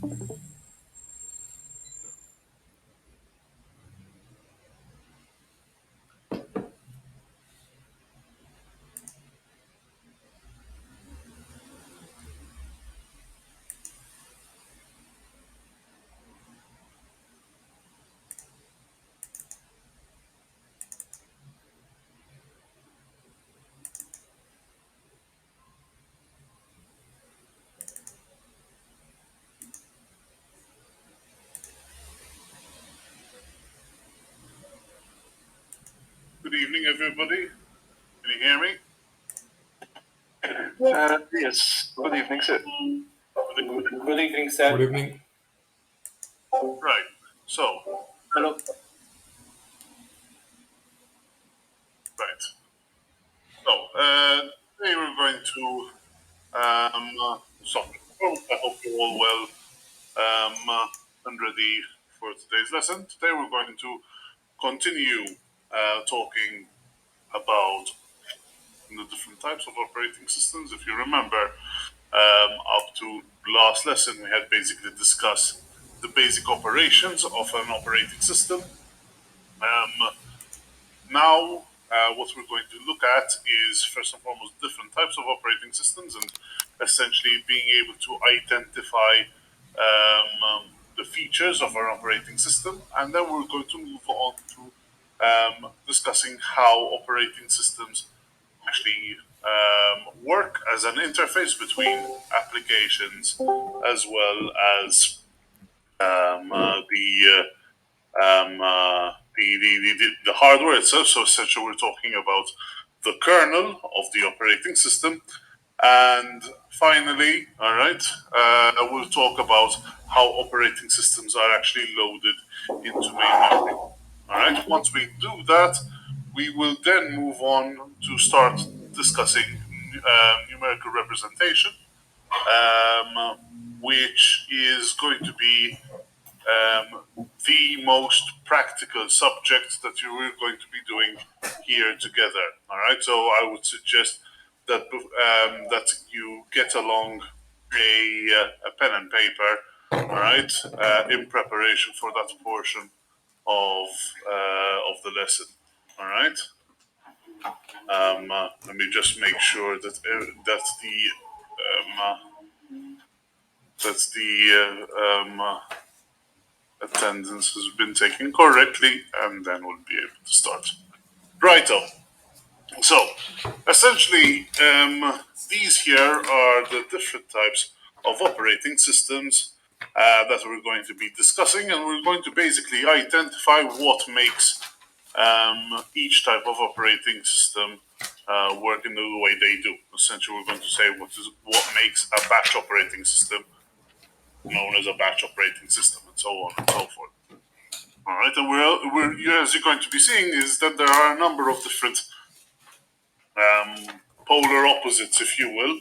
Good evening, everybody. Can you hear me? Yes. Good evening, sir. Good evening, sir. Good evening. Right. So, Hello. right. So, today we're going to start. I hope you're all well and ready for today's lesson. Today we're going to continue talking about the different types of operating systems. If you remember, up to last lesson, we had basically discussed the basic operations of an operating system. Now, what we're going to look at is first and foremost different types of operating systems and essentially being able to identify the features of our operating system. And then we're going to move on to discussing how operating systems actually work as an interface between applications as well as the hardware itself. So essentially, we're talking about the kernel of the operating system, and finally, all right, we'll talk about how operating systems are actually loaded into main memory. All right. Once we do that, we will then move on to start discussing numerical representation, which is going to be the most practical subject that you are going to be doing here together. All right. So I would suggest that that you get along a pen and paper. All right, in preparation for that portion of the lesson. All right. Let me just make sure that that's the attendance has been taken correctly, and then we'll be able to start. Righto. So, essentially, these here are the different types of operating systems that we're going to be discussing, and we're going to basically identify what makes each type of operating system work in the way they do. Essentially, we're going to say what makes a batch operating system known as a batch operating system, and so on and so forth. All right, and as you're going to be seeing, is that there are a number of different polar opposites, if you will,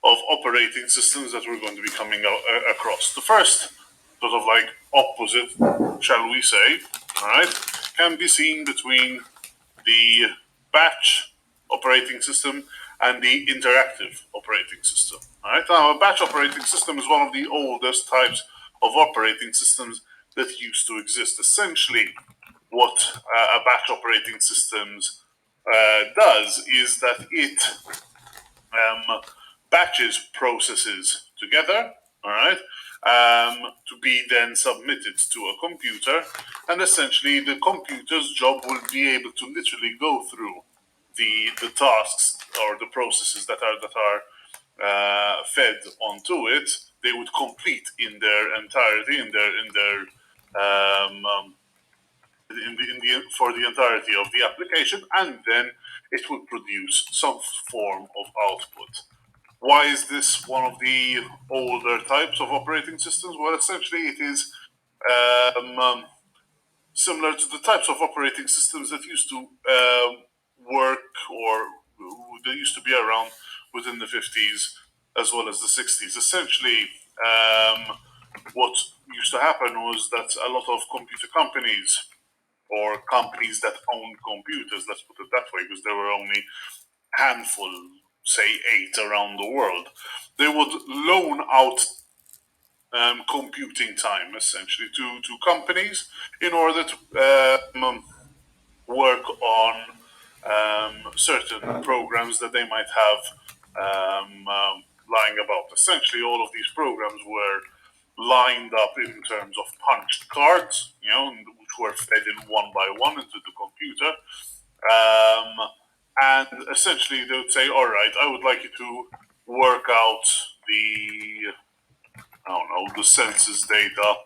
of operating systems that we're going to be coming across. The first sort of like opposite, shall we say, all right, can be seen between the batch operating system and the interactive operating system. All right, now a batch operating system is one of the oldest types of operating systems that used to exist. Essentially, what a batch operating systems does is that it batches processes together, all right, to be then submitted to a computer, and essentially the computer's job will be able to literally go through the tasks or the processes that are fed onto it. They would complete in their entirety, for the entirety of the application, and then it will produce some form of output. Why is this one of the older types of operating systems? Well, essentially, it is similar to the types of operating systems that used to work or they used to be around within the 50s as well as the 60s. Essentially, what used to happen was that a lot of computer companies or companies that owned computers, let's put it that way, because there were only a handful, say 8 around the world, they would loan out computing time essentially to companies in order to work on certain programs that they might have lying about. Essentially, all of these programs were lined up in terms of punched cards, which were fed in one by one into the computer. And essentially, they would say, "All right, I would like you to work out the, I don't know, the census data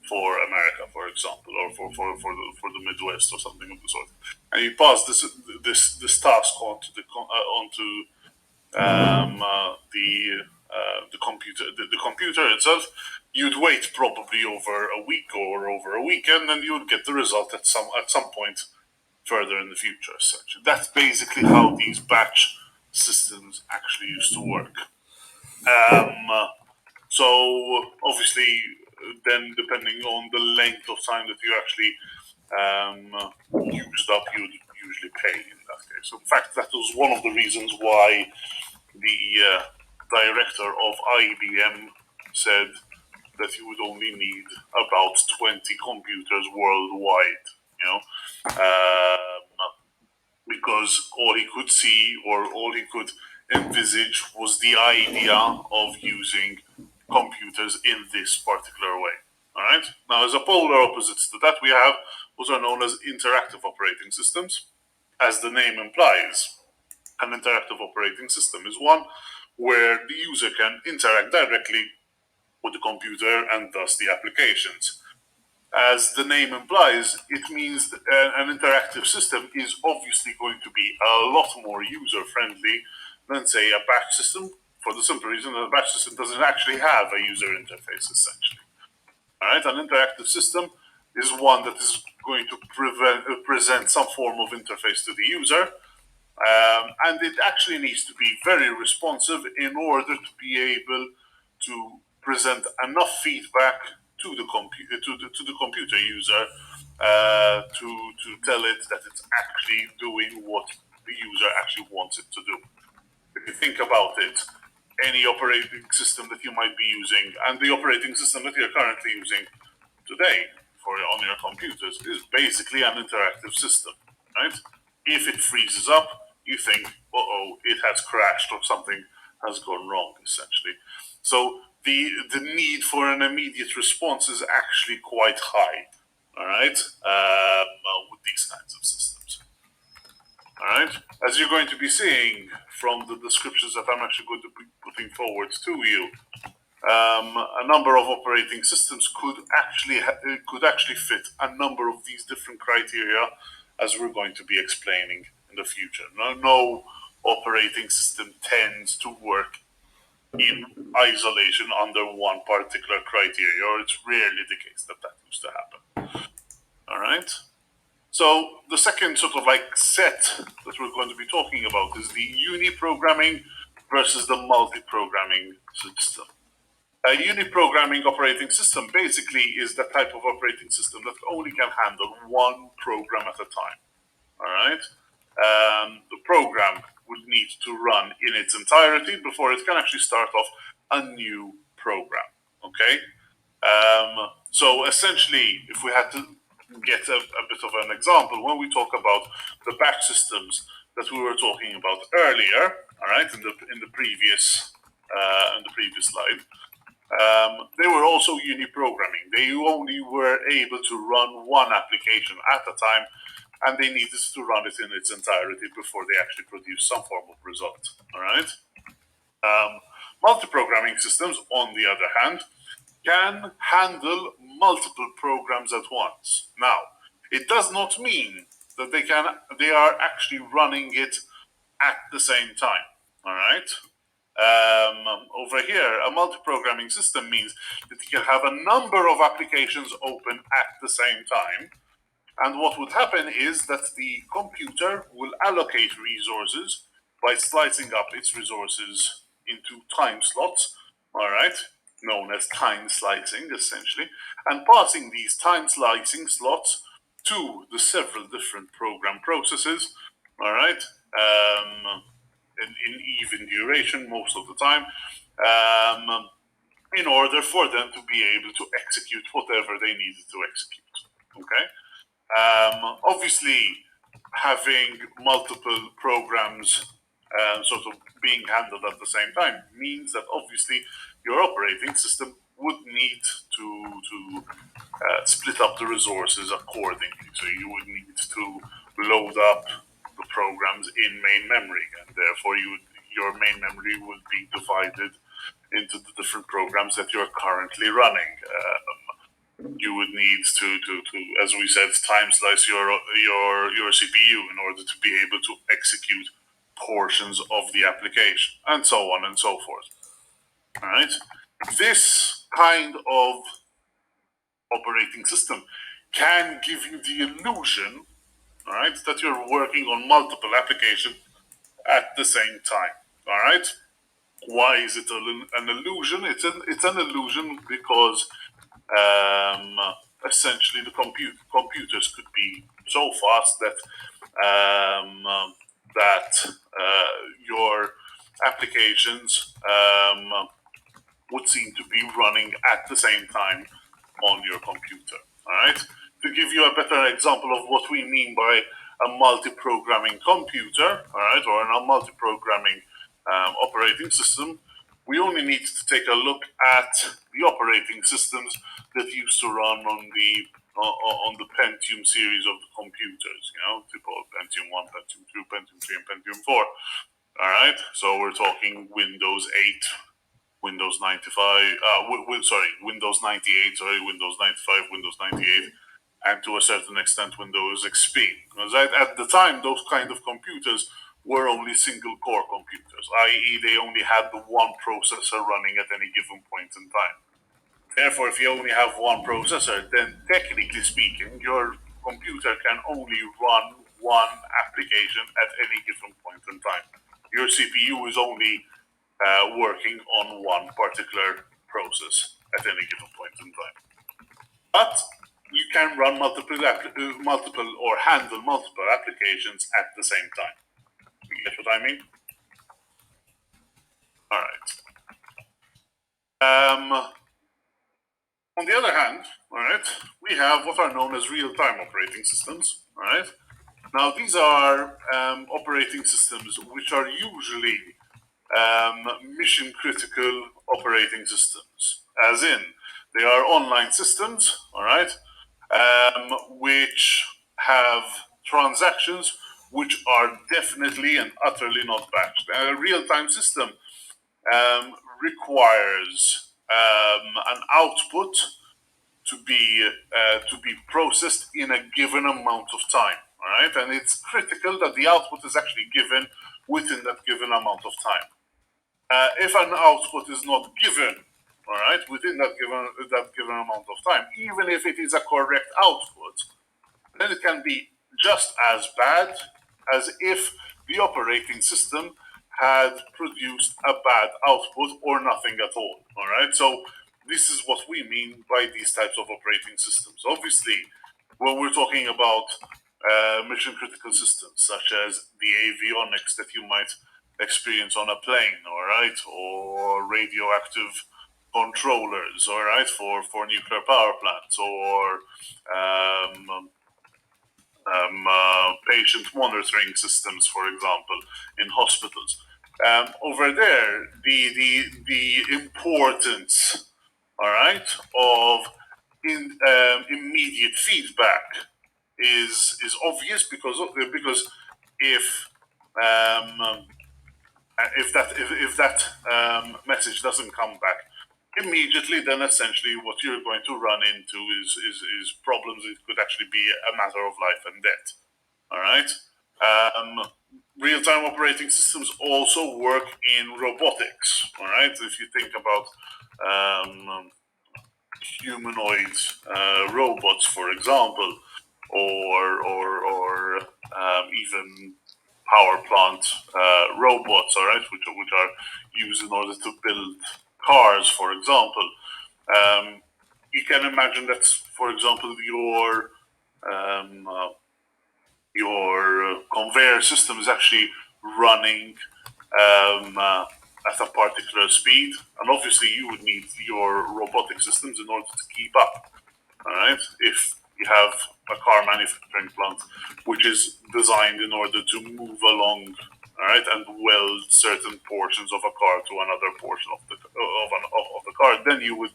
for America, for example, or for the Midwest or something of the sort." And you pass this task onto the computer itself. You'd wait probably over a week or over a weekend, and you would get the result at some point further in the future. Essentially, that's basically how these batch systems actually used to work. So obviously, then depending on the length of time that you actually used up, you would usually pay in that case. So in fact, that was one of the reasons why the director of IBM said that you would only need about 20 computers worldwide, because all he could see or all he could envisage was the idea of using computers in this particular way. All right. Now, as a polar opposite to that, we have what are known as interactive operating systems. As the name implies, an interactive operating system is one where the user can interact directly with the computer and thus the applications. As the name implies, it means that an interactive system is obviously going to be a lot more user friendly than, say, a batch system, for the simple reason that a batch system doesn't actually have a user interface, essentially. All right, an interactive system is one that is going to present some form of interface to the user, and it actually needs to be very responsive in order to be able to present enough feedback to the computer user to tell it that it's actually doing what the user actually wants it to do. If you think about it, any operating system that you might be using, and the operating system that you're currently using today on your computers, is basically an interactive system, right? If it freezes up, you think, "Uh-oh, it has crashed or something has gone wrong," essentially. So the need for an immediate response is actually quite high, all right, with these kinds of systems. All right, as you're going to be seeing from the descriptions that I'm actually going to be putting forward to you, a number of operating systems could actually fit a number of these different criteria, as we're going to be explaining in the future. No operating system tends to work in isolation under one particular criteria, or it's rarely the case that used to happen. All right. So the second sort of like set that we're going to be talking about is the uni-programming versus the multi-programming system. A uni-programming operating system basically is the type of operating system that only can handle one program at a time. All right. The program would need to run in its entirety before it can actually start off a new program. Okay. So essentially, if we had to get a bit of an example, when we talk about the batch systems that we were talking about earlier, all right, in the previous slide, they were also uni-programming. They only were able to run one application at a time, and they needed to run it in its entirety before they actually produce some form of result. All right. Multi-programming systems, on the other hand, can handle multiple programs at once. Now, it does not mean that they are actually running it at the same time. All right. Over here, a multi-programming system means that you can have a number of applications open at the same time. And what would happen is that the computer will allocate resources by slicing up its resources into time slots, all right, known as time slicing, essentially, and passing these time slicing slots to the several different program processes, all right, in even duration most of the time, in order for them to be able to execute whatever they needed to execute. Okay. Obviously, having multiple programs sort of being handled at the same time means that obviously your operating system would need to split up the resources accordingly. So you would need to load up the programs in main memory, and therefore your main memory would be divided into the different programs that you're currently running. You would need to, as we said, time slice your CPU in order to be able to execute portions of the application, and so on and so forth. All right. This kind of operating system can give you the illusion, all right, that you're working on multiple applications at the same time. All right. Why is it an illusion? It's an illusion because essentially the computers could be so fast that your applications would seem to be running at the same time on your computer. All right. To give you a better example of what we mean by a multi-programming computer, all right, or a multi-programming operating system, we only need to take a look at the operating systems that used to run on the Pentium series of the computers. Typical Pentium 1, Pentium 2, Pentium 3, and Pentium 4. All right, so we're talking Windows 8, Windows 95, Windows 98, Windows 95, Windows 98, and to a certain extent Windows XP. Because at the time, those kind of computers were only single core computers, i.e. they only had the one processor running at any given point in time. Therefore, if you only have one processor, then technically speaking, your computer can only run one application at any given point in time. Your CPU is only working on one particular process at any given point in time. But you can run multiple or handle multiple applications at the same time. You get what I mean? All right. On the other hand, all right, we have what are known as real-time operating systems. All right. Now these are operating systems which are usually mission-critical operating systems, as in they are online systems, all right, which have transactions which are definitely and utterly not batched. A real-time system requires an output to be processed in a given amount of time. All right, and it's critical that the output is actually given within that given amount of time. If an output is not given, all right, within that given amount of time, even if it is a correct output, then it can be just as bad as if the operating system had produced a bad output or nothing at all. All right, so this is what we mean by these types of operating systems. Obviously, when we're talking about mission critical systems such as the avionics that you might experience on a plane, all right, or radioactive controllers, all right, for nuclear power plants, or patient monitoring systems, for example, in hospitals. Over there, the importance, all right, of immediate feedback is obvious because if that message doesn't come back immediately, then essentially what you're going to run into is problems. It could actually be a matter of life and death. All right. Real-time operating systems also work in robotics. All right. If you think about humanoid robots, for example, or even power plant robots, all right, which are used in order to build cars, for example. You can imagine that, for example, your conveyor system is actually running at a particular speed, and obviously you would need your robotic systems in order to keep up. All right, if you have a car manufacturing plant which is designed in order to move along, all right, and weld certain portions of a car to another portion of the car, then you would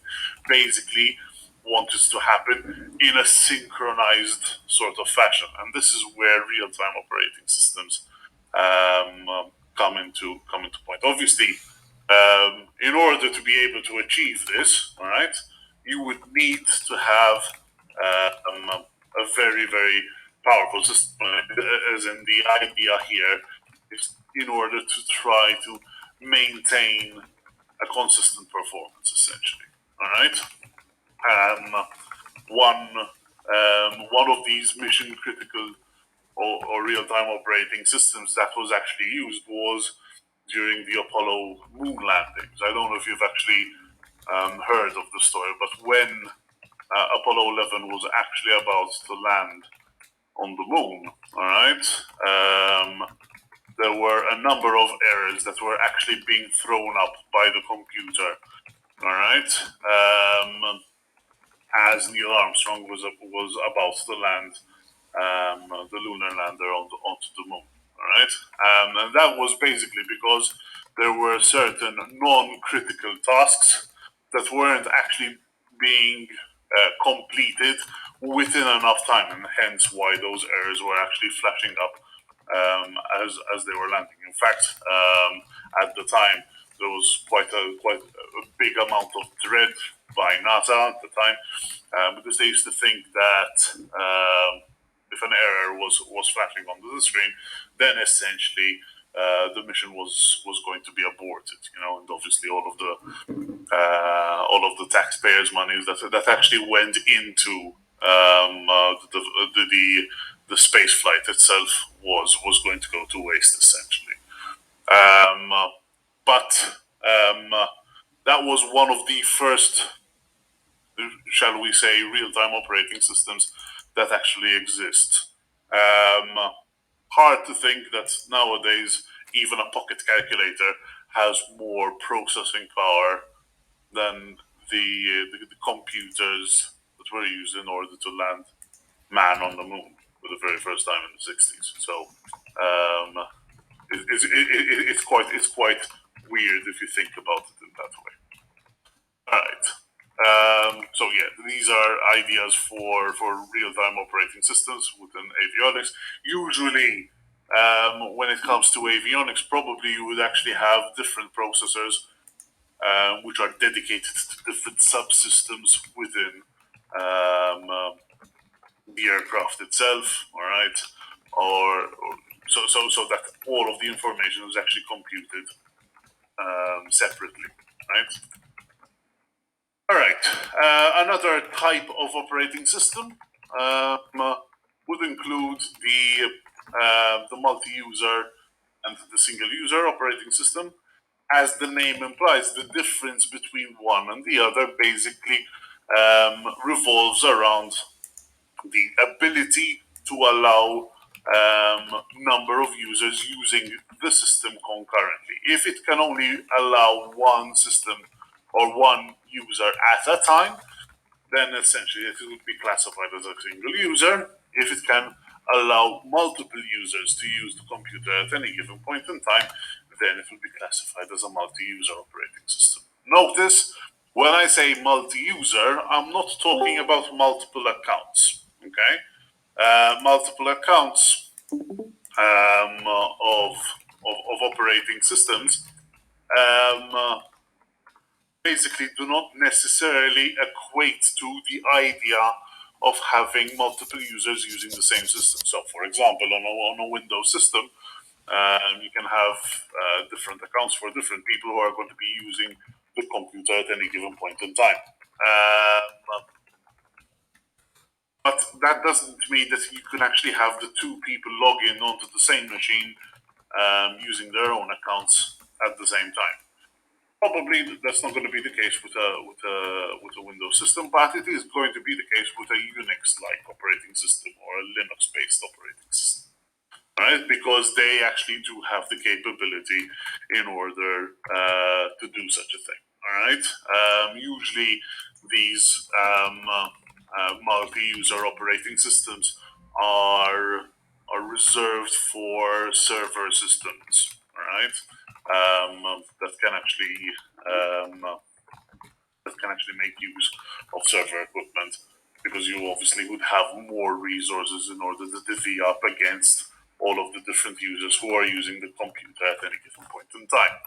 basically want this to happen in a synchronized sort of fashion, and this is where real-time operating systems come into point. Obviously, in order to be able to achieve this, all right, you would need to have a very, very powerful system. As in, the idea here is in order to try to maintain a consistent performance, essentially. All right. One of these mission critical or real time operating systems that was actually used was during the Apollo moon landings. I don't know if you've actually heard of the story, but when Apollo 11 was actually about to land on the moon, all right, there were a number of errors that were actually being thrown up by the computer, all right, as Neil Armstrong was about to land the lunar lander onto the moon. All right, and that was basically because there were certain non-critical tasks that weren't actually being completed within enough time, and hence why those errors were actually flashing up as they were landing. In fact, at the time, there was quite a big amount of dread by NASA at the time because they used to think that if an error was flashing onto the screen, then essentially the mission was going to be aborted. You know, and obviously all of the taxpayers' monies that actually went into the space flight itself was going to go to waste, essentially. But that was one of the first, shall we say, real-time operating systems that actually exist. Hard to think that nowadays even a pocket calculator has more processing power than the computers that were used in order to land man on the moon for the very first time in the 60s. So it's quite weird if you think about it in that way. All right. So yeah, these are ideas for real-time operating systems within avionics. Usually, when it comes to avionics, probably you would actually have different processors which are dedicated to different subsystems within the aircraft itself. All right, or so that all of the information is actually computed separately. Right. All right. Another type of operating system would include the multi-user and the single-user operating system. As the name implies, the difference between one and the other basically revolves around the ability to allow number of users using the system concurrently. If it can only allow one system or one user at a time, then essentially it would be classified as a single user. If it can allow multiple users to use the computer at any given point in time, then it would be classified as a multi-user operating system. Notice, when I say multi-user, I'm not talking about multiple accounts. Okay, multiple accounts of operating systems basically do not necessarily equate to the idea of having multiple users using the same system. So, for example, on a Windows system, you can have different accounts for different people who are going to be using the computer at any given point in time. But that doesn't mean that you can actually have the two people log in onto the same machine using their own accounts at the same time. Probably that's not going to be the case with a Windows system, but it is going to be the case with a Unix-like operating system or a Linux-based operating system. right? Because they actually do have the capability in order to do such a thing, all right? Usually these multi-user operating systems are reserved for server systems, all right? That can actually make use of server equipment, because you obviously would have more resources in order to divvy up against all of the different users who are using the computer at any given point in time.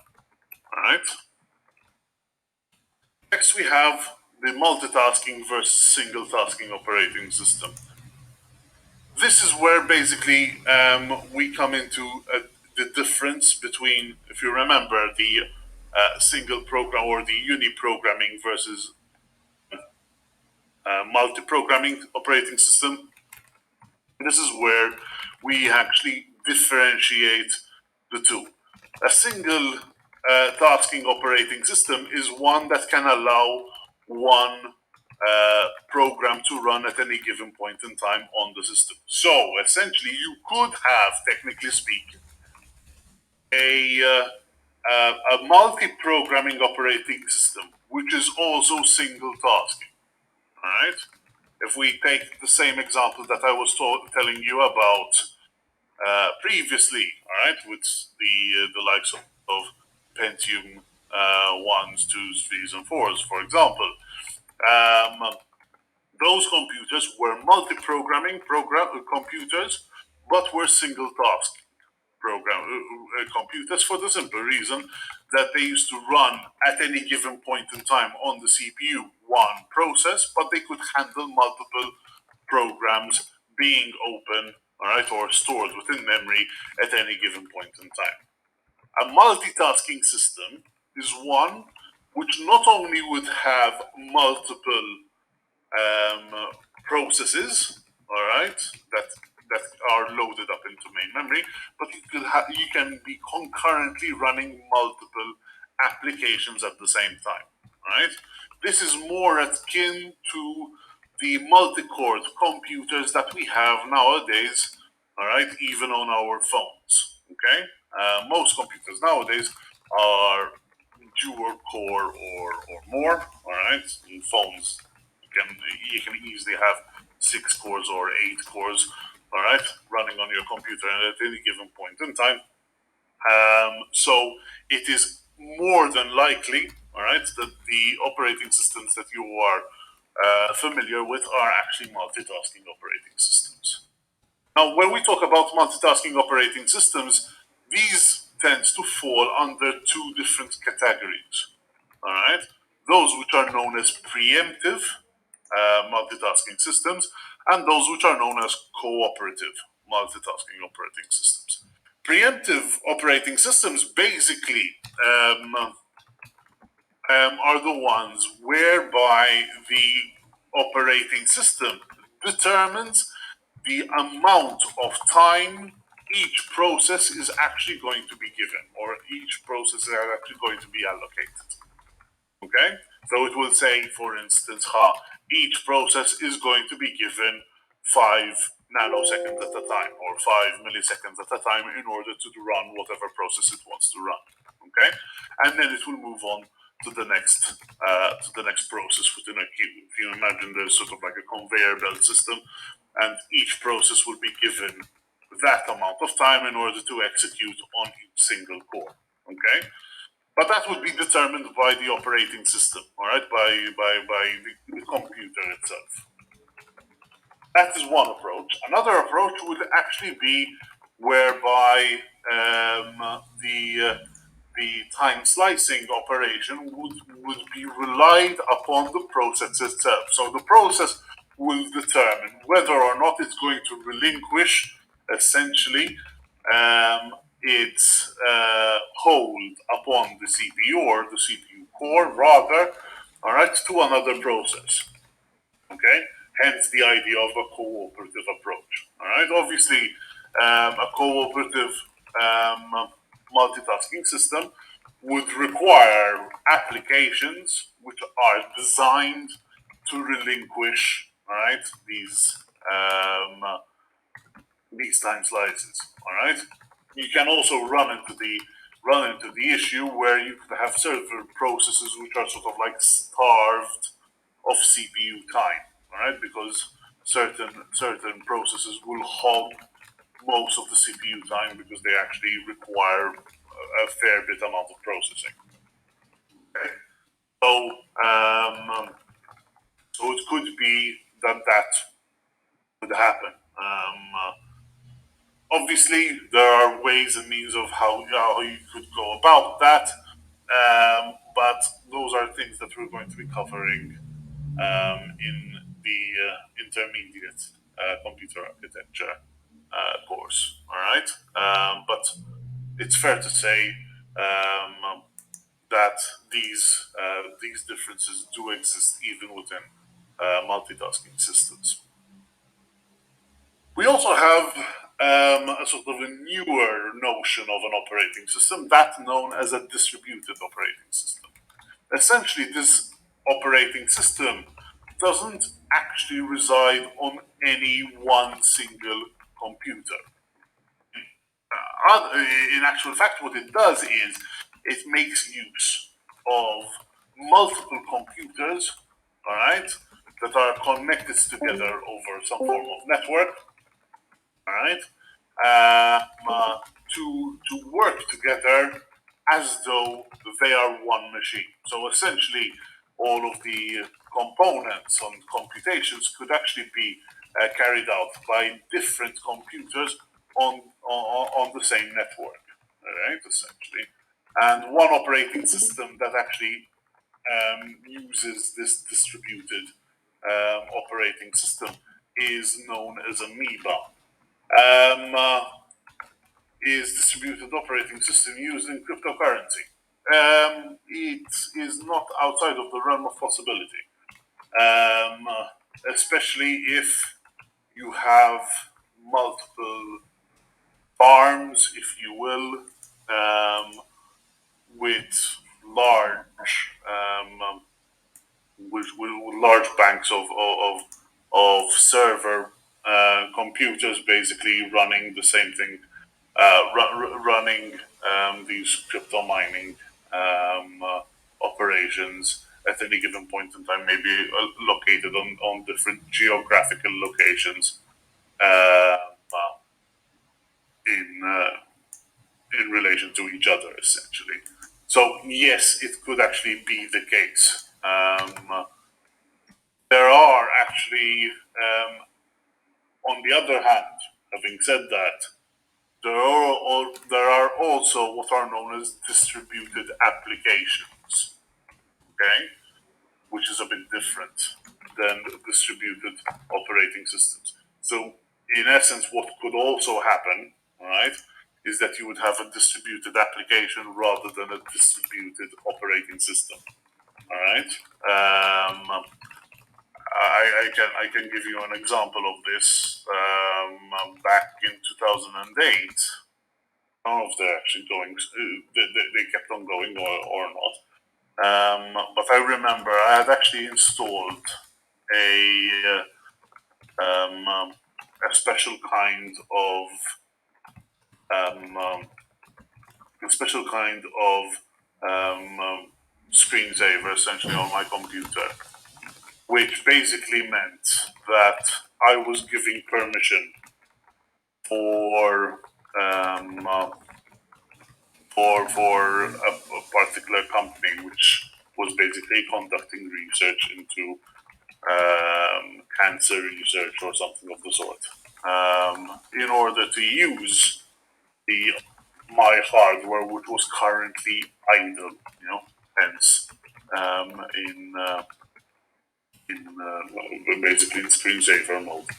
All right. Next, we have the multitasking versus single tasking operating system. This is where basically we come into the difference between, if you remember, the single program or the uni-programming versus multi-programming operating system. This is where we actually differentiate the two. A single tasking operating system is one that can allow one program to run at any given point in time on the system. So essentially, you could have, technically speaking, a multi-programming operating system, which is also single tasking. All right. If we take the same example that I was telling you about previously, all right, with the likes of Pentium 1s, 2s, 3s, and 4s, for example, those computers were multi-programming computers, but were single-task computers, for the simple reason that they used to run at any given point in time on the CPU one process, but they could handle multiple programs being open, all right, or stored within memory at any given point in time. A multitasking system is one which not only would have multiple processes, all right, that are loaded up into main memory, but you can be concurrently running multiple applications at the same time, right? This is more akin to the multi-core computers that we have nowadays, all right, even on our phones. Okay, most computers nowadays are dual core or more. All right, in phones you can easily have 6 cores or 8 cores, all right, running on your computer at any given point in time. So it is more than likely, all right, that the operating systems that you are familiar with are actually multitasking operating systems. Now, when we talk about multitasking operating systems, these tends to fall under two different categories. All right, those which are known as preemptive multitasking systems, and those which are known as cooperative multitasking operating systems. Preemptive operating systems basically are the ones whereby the operating system determines the amount of time each process is actually going to be given, or each process is actually going to be allocated. Okay? So it will say, for instance, each process is going to be given 5 nanoseconds at a time, or 5 milliseconds at a time, in order to run whatever process it wants to run. Okay? And then it will move on to the next process within a queue. If you imagine there's sort of like a conveyor belt system, and each process will be given that amount of time in order to execute on each single core. Okay? But that would be determined by the operating system, all right, by the computer itself. That is one approach. Another approach would actually be whereby the time slicing operation would be relied upon the process itself. So the process will determine whether or not it's going to relinquish, essentially, its hold upon the CPU or the CPU core, rather, all right, to another process. Okay, hence the idea of a cooperative approach. All right, obviously, a cooperative multitasking system would require applications which are designed to relinquish, all right, these these time slices. All right. You can also run into the issue where you could have server processes which are sort of like starved of CPU time. All right, because certain processes will hog most of the CPU time because they actually require a fair bit amount of processing. Okay. So it could be that would happen. Obviously, there are ways and means of how you could go about that, but those are things that we're going to be covering in the intermediate computer architecture course. All right, but it's fair to say that these differences do exist even within multitasking systems. We also have a sort of a newer notion of an operating system, that known as a distributed operating system. Essentially, this operating system doesn't actually reside on any one single computer. In actual fact, what it does is it makes use of multiple computers, all right, that are connected together over some form of network, all right, to work together as though they are one machine. So essentially, all of the components and computations could actually be carried out by different computers on the same network, all right, essentially. And one operating system that actually uses this distributed operating system is known as Amoeba. Is distributed operating system used in cryptocurrency? It is not outside of the realm of possibility, especially if you have multiple farms, if you will, with large with large banks of server computers basically running the same thing, running these crypto mining operations at any given point in time, maybe located on different geographical locations uh, in relation to each other, essentially. So yes, it could actually be the case. There are actually, on the other hand, having said that, there are also what are known as distributed applications, okay, which is a bit different than distributed operating systems. So, in essence, what could also happen, all right, is that you would have a distributed application rather than a distributed operating system. All right. I can give you an example of this. Back in 2008, I don't know if they're actually going. They kept on going or not. But I remember I had actually installed a a special kind of screensaver essentially on my computer, which basically meant that I was giving permission for a particular company which was basically conducting research into cancer research or something of the sort, in order to use my hardware, which was currently idle, hence basically in screensaver mode,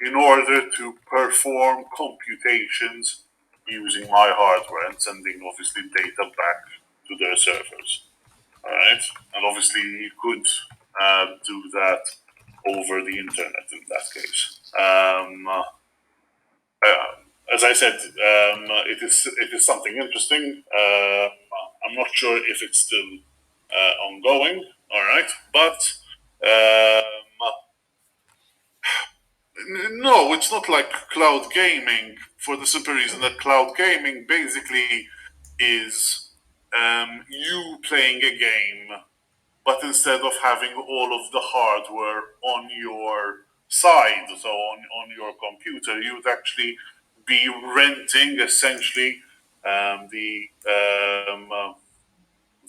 in order to perform computations using my hardware and sending obviously data back to their servers. All right, and obviously you could do that over the internet in that case. As I said, it is something interesting. I'm not sure if it's still ongoing. All right, but No, it's not like cloud gaming for the simple reason that cloud gaming basically is you playing a game, but instead of having all of the hardware on your side, so on your computer, you would actually be renting essentially the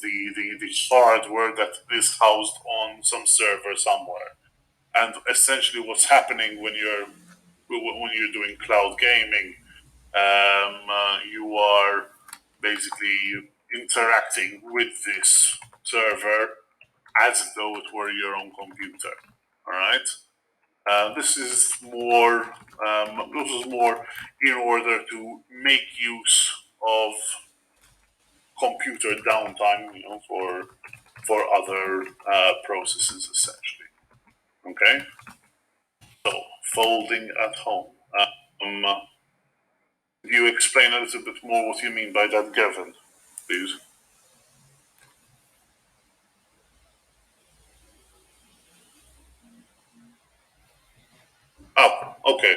the hardware that is housed on some server somewhere. And essentially, what's happening when you're doing cloud gaming, you are basically interacting with this server as though it were your own computer. All right. This is more. This is more in order to make use of computer downtime, for other processes, essentially. Okay. So folding at home. Um, Could you explain a little bit more what you mean by that, Gavin, please? Oh, okay.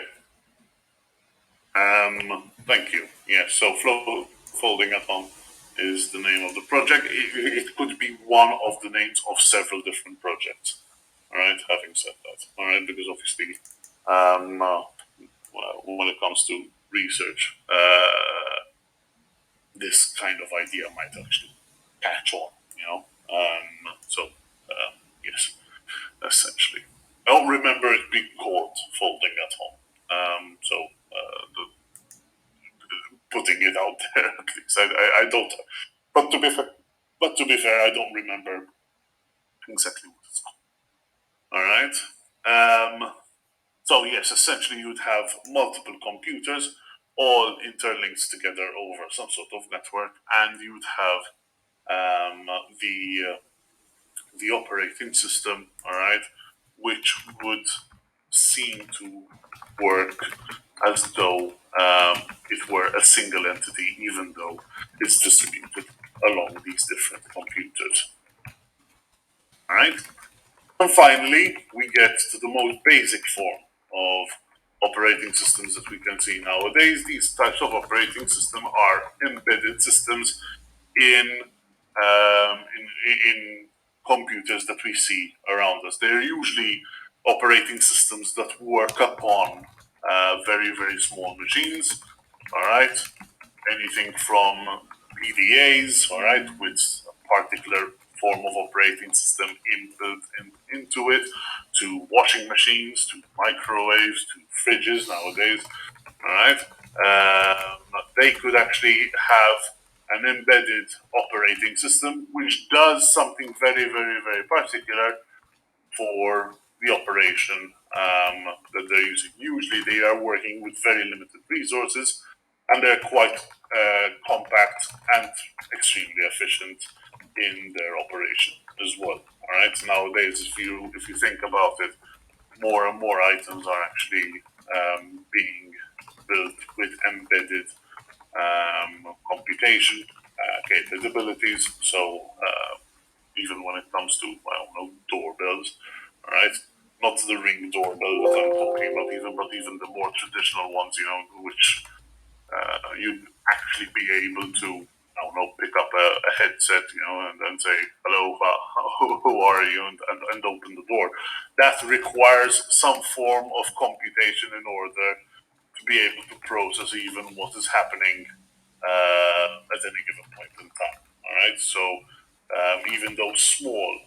Thank you. Yeah, so Folding at Home is the name of the project. It could be one of the names of several different projects. All right, having said that. All right, because obviously, well, when it comes to research, this kind of idea might actually catch on, yes, essentially. I don't remember it being called Folding at Home. Putting it out there at least. I don't. But to be fair, I don't remember exactly what it's called. All right. So yes, essentially you'd have multiple computers all interlinked together over some sort of network, and you'd have um, the uh, the operating system. All right, which would seem to work as though it were a single entity, even though it's distributed along these different computers. All right. And finally, we get to the most basic form of operating systems that we can see nowadays. These types of operating system are embedded systems in in computers that we see around us. They're usually operating systems that work upon very small machines. All right, anything from PDAs, all right, with a particular form of operating system inbuilt into it, to washing machines, to microwaves, to fridges nowadays, all right. They could actually have an embedded operating system which does something very particular for the operation that they're using. Usually, they are working with very limited resources, and they're quite compact and extremely efficient in their operation as well. All right. Nowadays, if you think about it, more and more items are actually being built with embedded computation capabilities. So even when it comes to, I don't know, doorbells, all right, not the Ring doorbell that I'm talking about, even the more traditional ones, which you'd actually be able to, I don't know, pick up a headset, and say, hello, who are you, and open the door. That requires some form of computation in order to be able to process even what is happening at any given point in time. All right, so even those small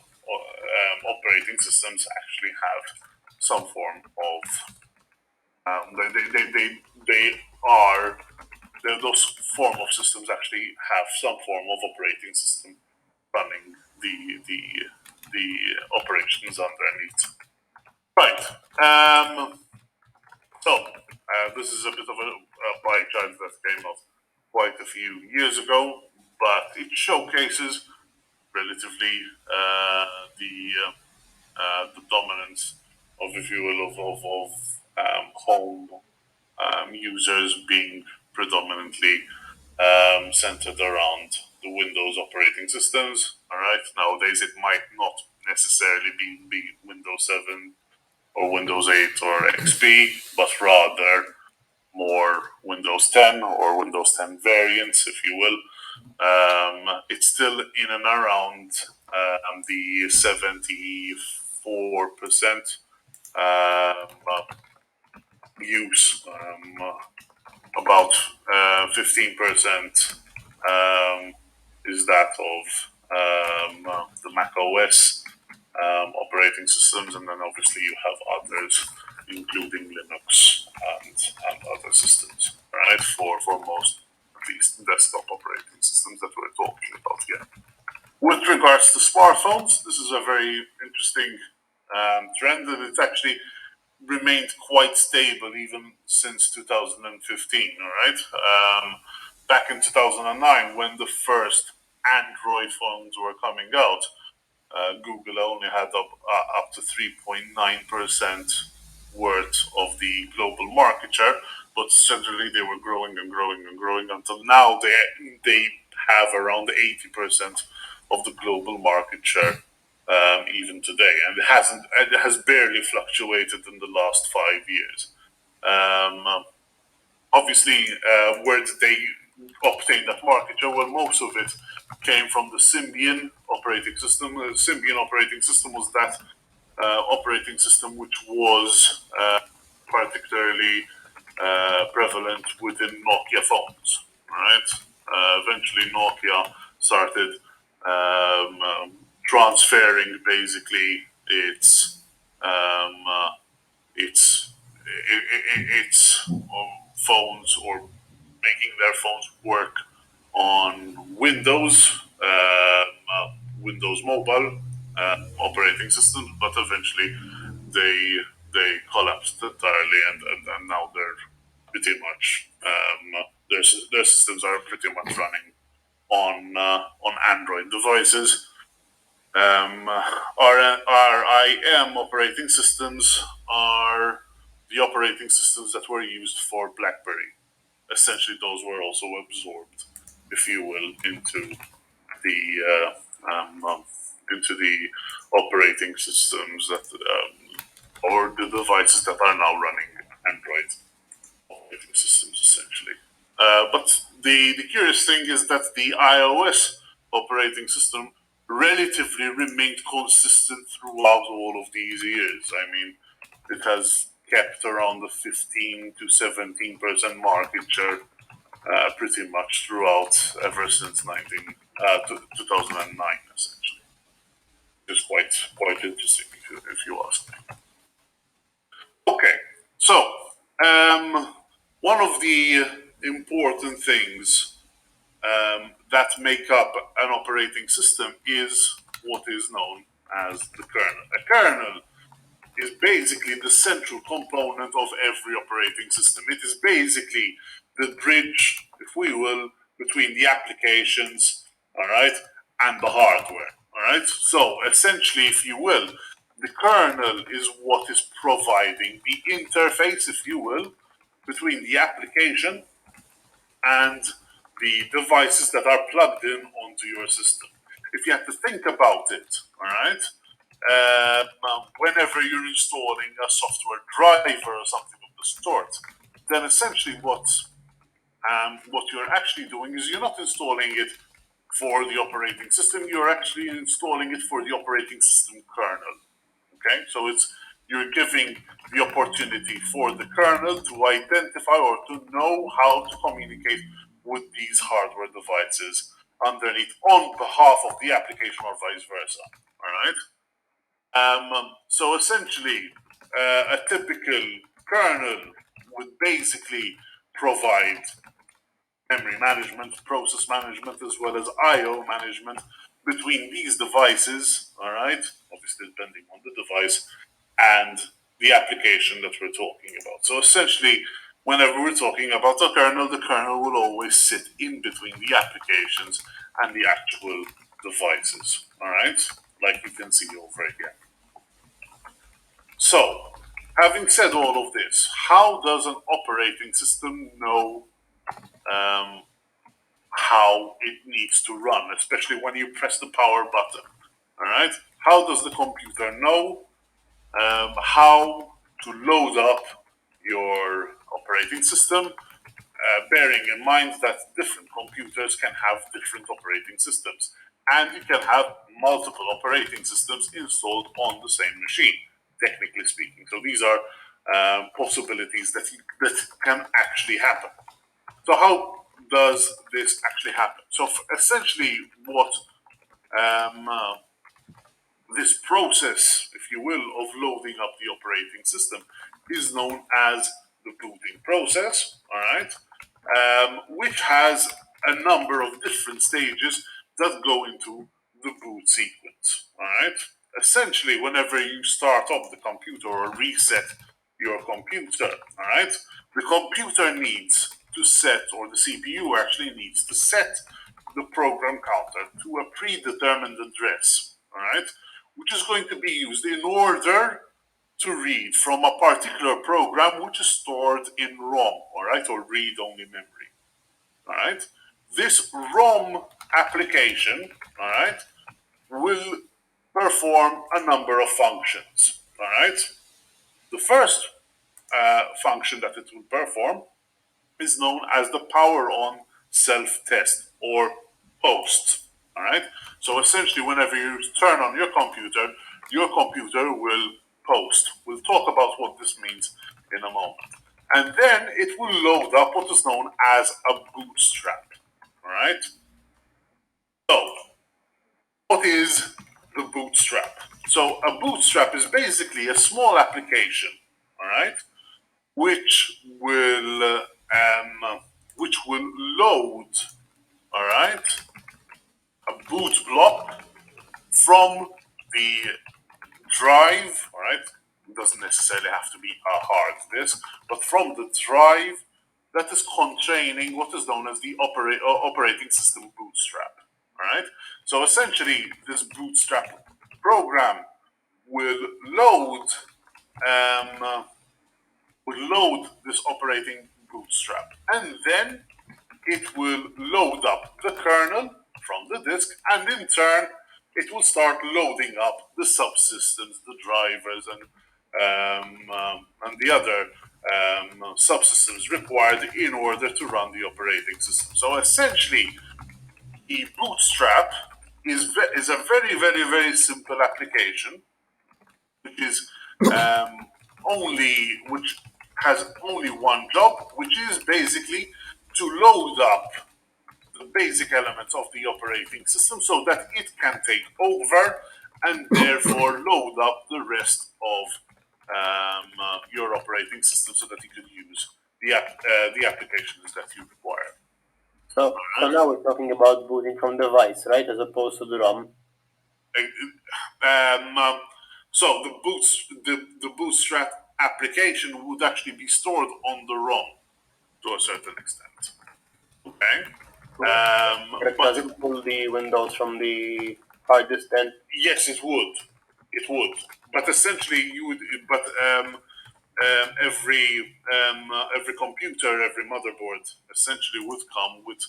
operating systems actually have some form of they are those form of systems actually have some form of operating system running the operations underneath. Right. This is a bit of a pie chart that came out quite a few years ago, but it showcases relatively the dominance of, if you will, of home users being predominantly centered around the Windows operating systems. All right, nowadays it might not necessarily be Windows 7 or Windows 8 or XP, but rather more Windows 10 or Windows 10 variants, if you will. It's still in and around the 74% use, about 15% is that of the Mac OS operating systems, and then obviously you have others, including Linux and other systems, right? For most, at least, desktop operating systems that we're talking about here. With regards to smartphones, this is a very interesting trend, and it's actually remained quite stable even since 2015. All right, back in 2009, when the first Android phones were coming out, Google only had up to 3.9% worth of the global market share, but centrally they were growing and growing and growing until now they have around 80% of the global market share even today, and it has barely fluctuated in the last 5 years. Obviously, where did they obtain that market share? Well, most of it came from the Symbian operating system. The Symbian operating system was that operating system which was particularly prevalent within Nokia phones. Right? Eventually, Nokia started transferring basically its phones, or making their phones work on Windows Mobile operating systems, but eventually they collapsed entirely, and now they're pretty much their systems are pretty much running on Android devices. RIM operating systems are the operating systems that were used for BlackBerry. Essentially, those were also absorbed, if you will, the into the operating systems that or the devices that are now running Android operating systems, essentially. But the curious thing is that the iOS operating system relatively remained consistent throughout all of these years. I mean, it has kept around the 15 to 17% market share pretty much throughout, ever since 2009, essentially. It's quite interesting, if you ask me. Okay, so one of the important things that make up an operating system is what is known as the kernel. A kernel is basically the central component of every operating system. It is basically the bridge, if we will, between the applications, all right, and the hardware, all right. So essentially, if you will, the kernel is what is providing the interface, if you will, between the application and the devices that are plugged in onto your system. If you have to think about it, all right, whenever you're installing a software driver or something of the sort, then essentially what you're actually doing is you're not installing it for the operating system. You're actually installing it for the operating system kernel. Okay, so you're giving the opportunity for the kernel to identify or to know how to communicate with these hardware devices underneath on behalf of the application, or vice versa. All right. So essentially, a typical kernel would basically provide memory management, process management, as well as I/O management between these devices. All right, obviously depending on the device and the application that we're talking about. So essentially, whenever we're talking about the kernel will always sit in between the applications and the actual devices. All right, like you can see over here. So, having said all of this, how does an operating system know how it needs to run, especially when you press the power button? All right. How does the computer know how to load up your operating system, bearing in mind that different computers can have different operating systems, and you can have multiple operating systems installed on the same machine, technically speaking. So these are possibilities that can actually happen. So how does this actually happen? So essentially, what this process, if you will, of loading up the operating system is known as the booting process, all right, which has a number of different stages that go into the boot sequence, all right. Essentially, whenever you start up the computer or reset your computer, all right, the computer needs to set, or the CPU actually needs to set the program counter to a predetermined address, all right, which is going to be used in order to read from a particular program which is stored in ROM, all right, or read-only memory, all right. This ROM application, all right, will perform a number of functions, all right. The first function that it will perform is known as the power on self-test or post. All right. So essentially, whenever you turn on your computer will post. We'll talk about what this means in a moment. And then it will load up what is known as a bootstrap. All right. So, what is the bootstrap? So, a bootstrap is basically a small application. All right, which will load, all right, a boot block from the drive, all right. It doesn't necessarily have to be a hard disk, but from the drive that is containing what is known as the operating system bootstrap, all right. So essentially, this bootstrap program will load um, this operating bootstrap, and then it will load up the kernel from the disk, and in turn, it will start loading up the subsystems, the drivers, and the other subsystems required in order to run the operating system. So essentially, the bootstrap is a very, very, very simple application, which is which has only one job, which is basically to load up the basic elements of the operating system so that it can take over and therefore load up the rest of your operating system so that you can use the applications that you require. So now we're talking about booting from device, right, as opposed to the ROM. So the Bootstrap application would actually be stored on the ROM to a certain extent. Okay. But does it pull the Windows from the hard disk then? Yes, it would. It would. But essentially, you would. But every computer, every motherboard, essentially would come with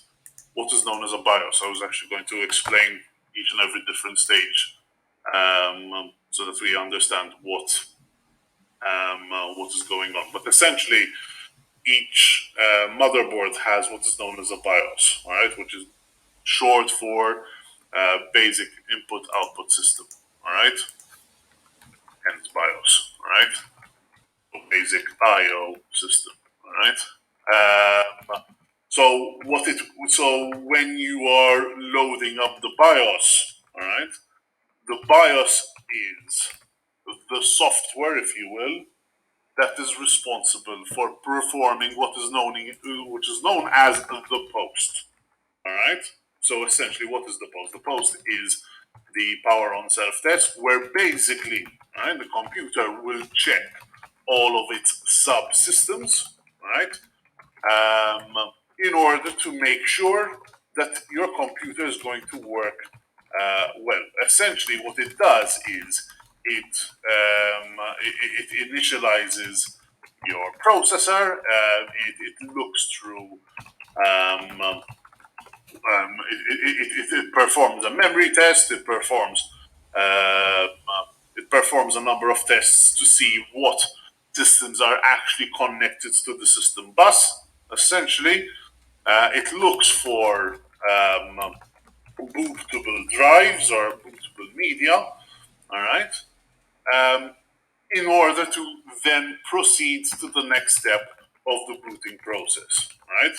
what is known as a BIOS. I was actually going to explain each and every different stage, so that we understand what is going on. But essentially, each motherboard has what is known as a BIOS, all right, which is short for basic input-output system, all right, hence BIOS, all right, so basic I/O system, all right. So when you are loading up the BIOS, all right, the BIOS is the software, if you will, that is responsible for performing what is known as the post. All right. So essentially, what is the post? The post is the power on self test, where basically, right, the computer will check all of its subsystems, right, in order to make sure that your computer is going to work well. Essentially, what it does is it initializes your processor. It looks through. It performs a memory test. It performs performs a number of tests to see what systems are actually connected to the system bus. Essentially, it looks for bootable drives or bootable media, all right, in order to then proceed to the next step of the booting process, right?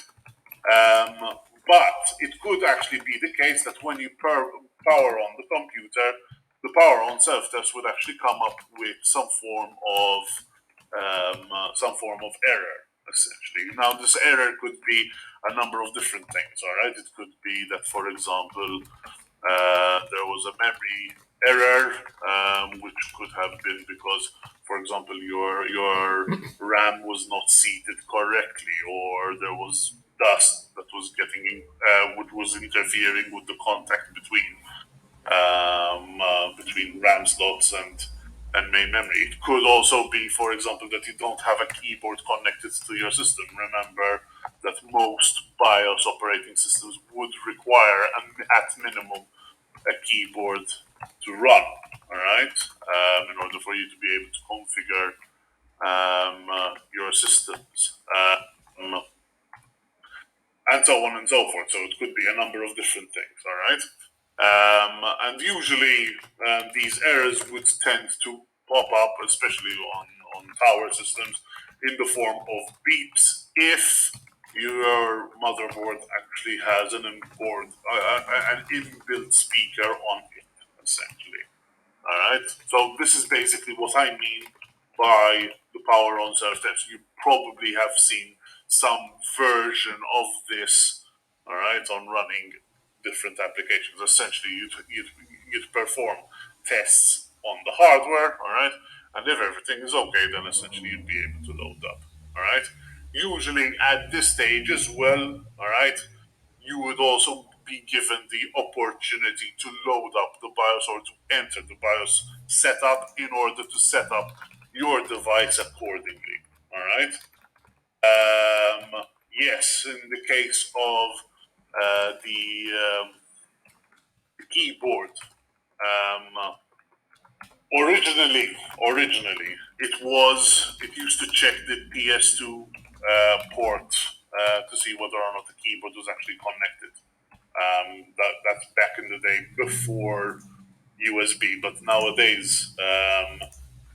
But it could actually be the case that when you power on the computer, the power on self-test would actually come up with some form of error, essentially. Now, this error could be a number of different things. All right, it could be that, for example, there was a memory error, which could have been because, for example, your RAM was not seated correctly, or there was dust that was which was interfering with the contact between RAM slots and main memory. It could also be, for example, that you don't have a keyboard connected to your system. Remember that most BIOS operating systems would require, at minimum, a keyboard to run. All right, in order for you to be able to configure your systems, and so on and so forth. So it could be a number of different things. All right. And usually these errors would tend to pop up, especially on tower systems, in the form of beeps if your motherboard actually has an inbuilt speaker on it, essentially. All right. So this is basically what I mean by the power on self-test. You probably have seen some version of this, all right, on running different applications. Essentially, you'd perform tests on the hardware, all right, and if everything is okay, then essentially you'd be able to load up, all right. Usually at this stage as well, all right, you would also be given the opportunity to load up the BIOS or to enter the BIOS setup in order to set up your device accordingly, all right. Yes, in the case of the keyboard. Originally, it used to check the PS2 port to see whether or not the keyboard was actually connected. That's back in the day before USB, but nowadays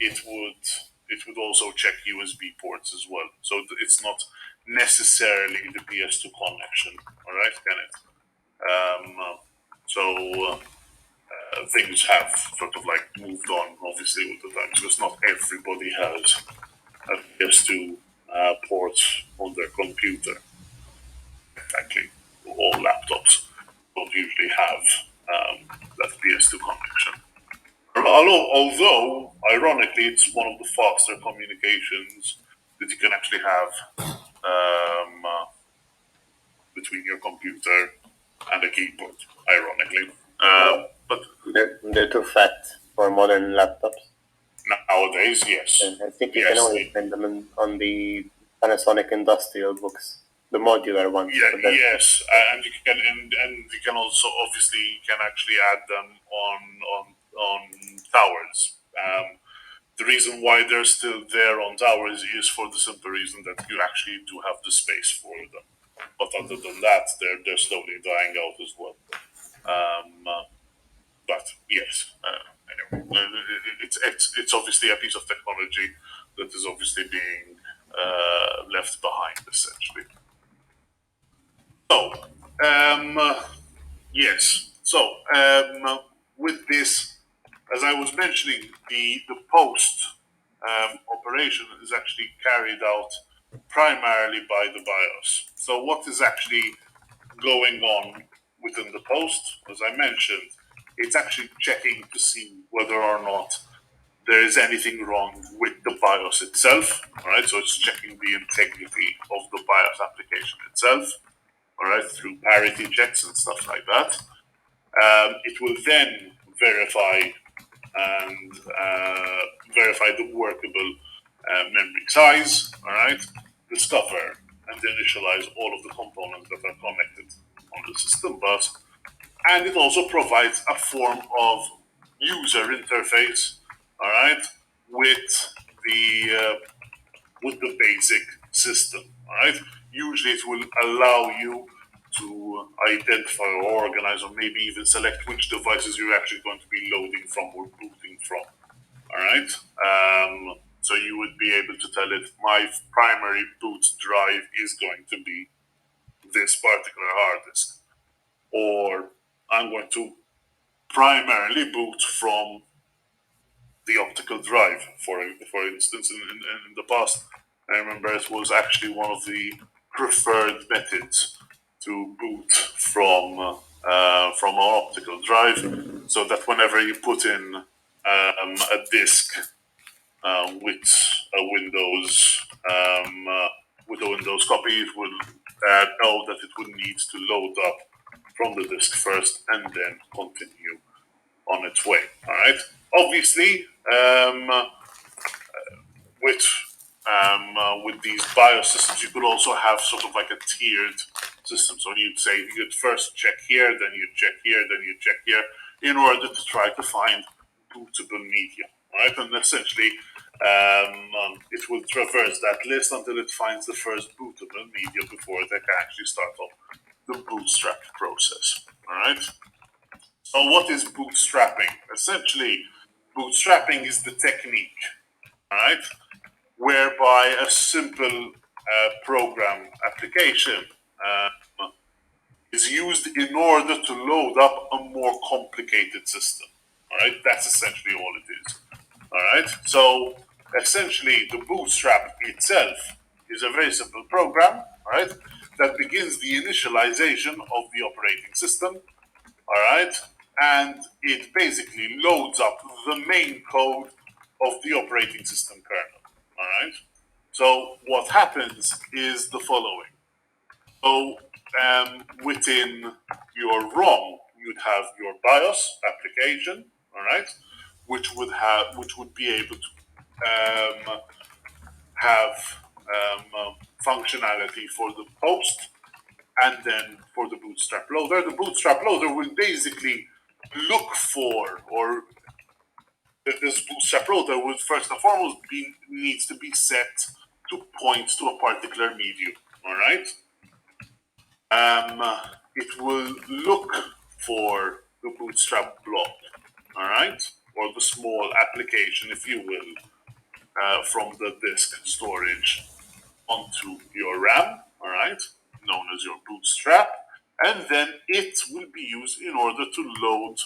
it would also check USB ports as well. So it's not necessarily the PS2 connection. All right, Kenneth. So things have sort of like moved on, obviously, with the times, because not everybody has a PS2 port on their computer. Actually, all laptops don't usually have that PS2 connection. Although, ironically, it's one of the faster communications that you can actually have between your computer and a keyboard, ironically. But They're too fat for modern laptops. nowadays, yes. And I think you Yes, can only find them on the Panasonic industrial books, the modular ones. Yeah, but then- yes, and you can also obviously actually add them on towers. The reason why they're still there on towers is for the simple reason that you actually do have the space for them. But other than that, they're slowly dying out as well. But yes, anyway, it's obviously a piece of technology that is obviously being left behind, essentially. So, yes. So, with this, as I was mentioning, the post operation is actually carried out primarily by the BIOS. So, what is actually going on within the post? As I mentioned, it's actually checking to see whether or not there is anything wrong with the BIOS itself. All right, so it's checking the integrity of the BIOS application itself. All right, through parity checks and stuff like that. It will then verify the workable memory size. All right, discover and initialize all of the components that are connected on the system bus, and it also provides a form of user interface all right, with the basic system. All right. Usually, it will allow you to identify or organize, or maybe even select which devices you're actually going to be loading from or booting from. All right. So you would be able to tell it my primary boot drive is going to be this particular hard disk, or I'm going to primarily boot from the optical drive. For instance, in the past, I remember it was actually one of the preferred methods to boot from an optical drive, so that whenever you put in a disk with a Windows with a Windows copy, it will know that it would need to load up from the disk first and then continue on its way. All right. Obviously, with with these BIOS systems, you could also have sort of like a tiered system. So you'd say you'd first check here, then you'd check here, then you'd check here, in order to try to find bootable media. Right, and essentially, it will traverse that list until it finds the first bootable media before they can actually start off the bootstrap process. All right. So, what is bootstrapping? Essentially, bootstrapping is the technique, all right, whereby a simple program application is used in order to load up a more complicated system. All right, that's essentially all it is. All right, so essentially, the bootstrap itself is a very simple program, all right, that begins the initialization of the operating system, all right, and it basically loads up the main code of the operating system kernel, all right. So what happens is the following. So within your ROM, you'd have your BIOS application, all right, which would be able to have functionality for the host, and then for the Bootstrap loader. The Bootstrap loader will basically look for, or this Bootstrap loader will first and foremost needs to be set to point to a particular medium. All right. It will look for the Bootstrap block. All right, or the small application, if you will, from the disk storage onto your RAM, all right, known as your bootstrap, and then it will be used in order to load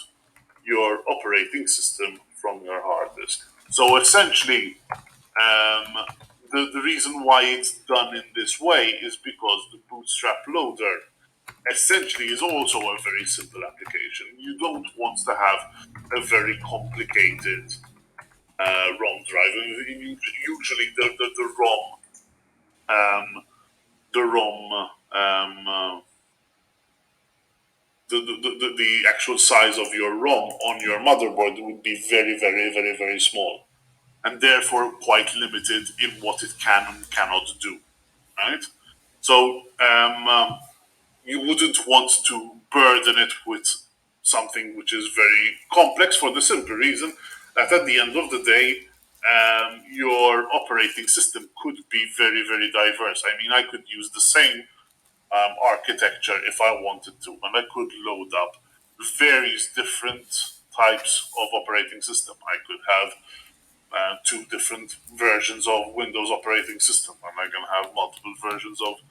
your operating system from your hard disk. So essentially, the reason why it's done in this way is because the bootstrap loader essentially is also a very simple application. You don't want to have a very complicated ROM drive. Usually, the ROM the ROM, the actual size of your ROM on your motherboard would be very, very, very, very small, and therefore quite limited in what it can and cannot do. Right? So you wouldn't want to burden it with something which is very complex for the simple reason that at the end of the day, your operating system could be very, very diverse. I mean, I could use the same architecture if I wanted to, and I could load up various different types of operating system. I could have two different versions of Windows operating system, and I can have multiple versions of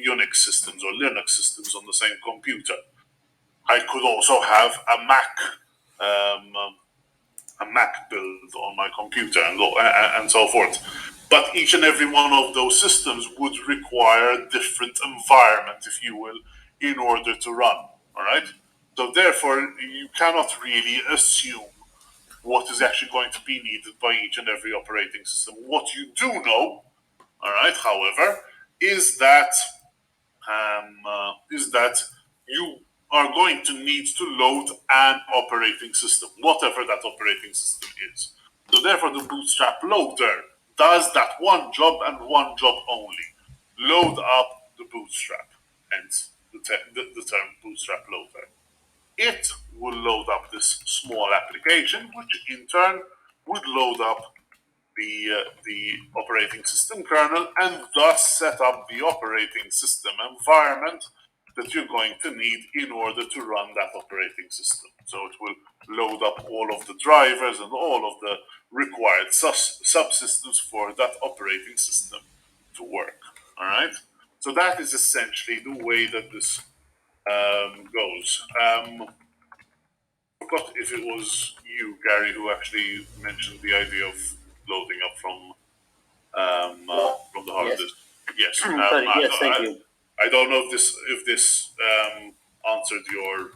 Unix systems or Linux systems on the same computer. I could also have a Mac build on my computer and so forth. But each and every one of those systems would require a different environment, if you will, in order to run. All right. So therefore, you cannot really assume what is actually going to be needed by each and every operating system. What you do know, all right, however, is that you are going to need to load an operating system, whatever that operating system is. So therefore, the Bootstrap loader does that one job and one job only: load up the Bootstrap, hence the term Bootstrap loader. It will load up this small application, which in turn would load up the operating system kernel and thus set up the operating system environment that you're going to need in order to run that operating system. So it will load up all of the drivers and all of the required subsystems for that operating system to work. All right. So that is essentially the way that this goes. I forgot if it was you, Gary, who actually mentioned the idea of loading up from the hard Yes. disk. Yes. Sorry, yes, thank you. I don't know if this answered your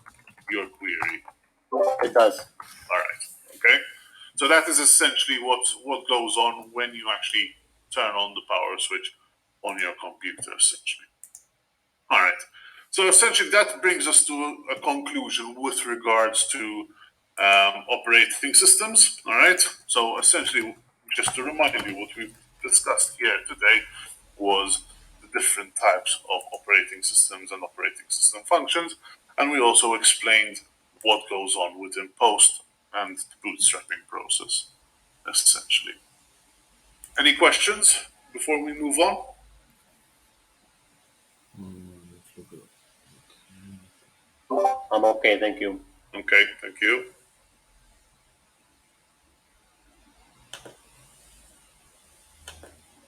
query. It does. All right. Okay. So that is essentially what goes on when you actually turn on the power switch on your computer, essentially. All right. So essentially, that brings us to a conclusion with regards to operating systems. All right. So essentially, just to remind you, what we've discussed here today was the different types of operating systems and operating system functions, and we also explained what goes on within post and the bootstrapping process, essentially. Any questions before we move on? I'm okay, thank you. Okay, thank you.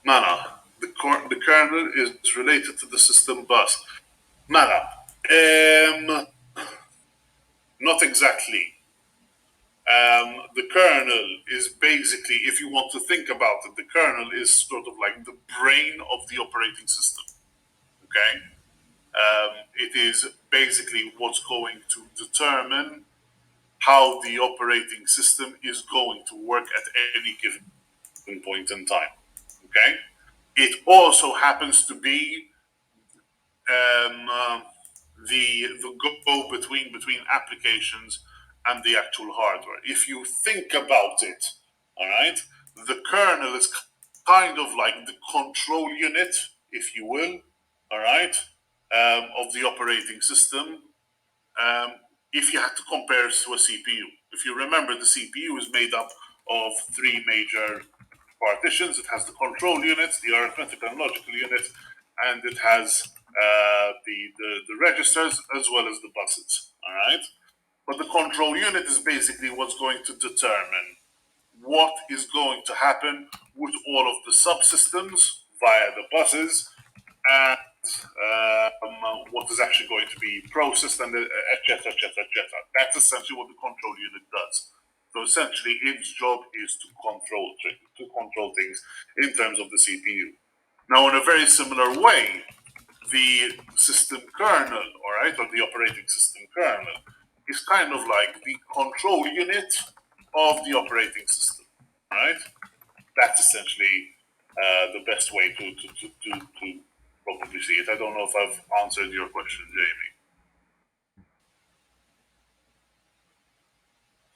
Mana, the kernel is related to the system bus. Mana, not exactly. The kernel is basically, if you want to think about it, the kernel is sort of like the brain of the operating system. Okay? It is basically what's going to determine how the operating system is going to work at any given point in time. Okay? It also happens to be the go between applications and the actual hardware. If you think about it, all right, the kernel is kind of like the control unit, if you will, all right, of the operating system. If you had to compare it to a CPU, if you remember, the CPU is made up of three major partitions. It has the control unit, the arithmetic and logical unit, and it has the registers as well as the buses. All right, but the control unit is basically what's going to determine what is going to happen with all of the subsystems via the buses and what is actually going to be processed and etc. etc. etc. That's essentially what the control unit does. So essentially, its job is to control things in terms of the CPU. Now, in a very similar way, the system kernel, all right, or the operating system kernel, is kind of like the control unit of the operating system, all right? That's essentially the best way to probably see it. I don't know if I've answered your question,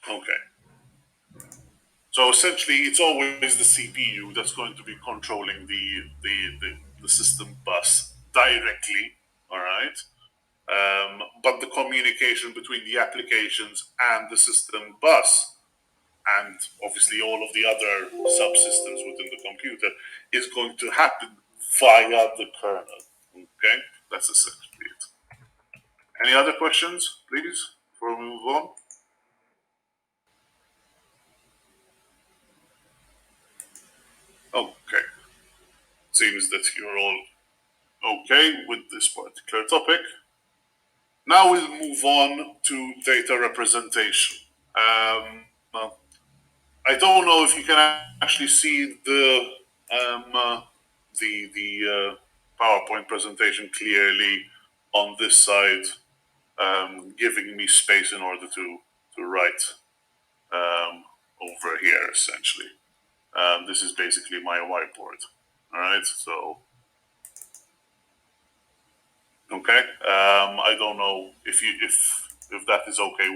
Jamie. Okay. So essentially, it's always the CPU that's going to be controlling the system bus directly, all right? But the communication between the applications and the system bus, and obviously all of the other subsystems within the computer, is going to happen via the kernel. Okay, that's essentially it. Any other questions, please, before we move on? Okay, seems that you're all okay with this particular topic. Now we'll move on to data representation. Well, I don't know if you can actually see the PowerPoint presentation clearly on this side, giving me space in order to write over here. Essentially, this is basically my whiteboard. All right, so okay. I don't know if that is okay.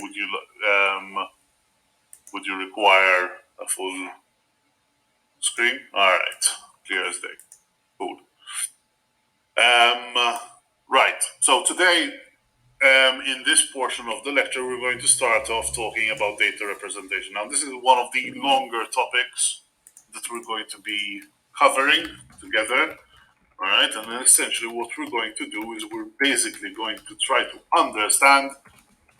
Would you require a full screen? All right, clear as day. Cool. Right. So today in this portion of the lecture, we're going to start off talking about data representation. Now, this is one of the longer topics that we're going to be covering together. All right, and then essentially what we're going to do is we're basically going to try to understand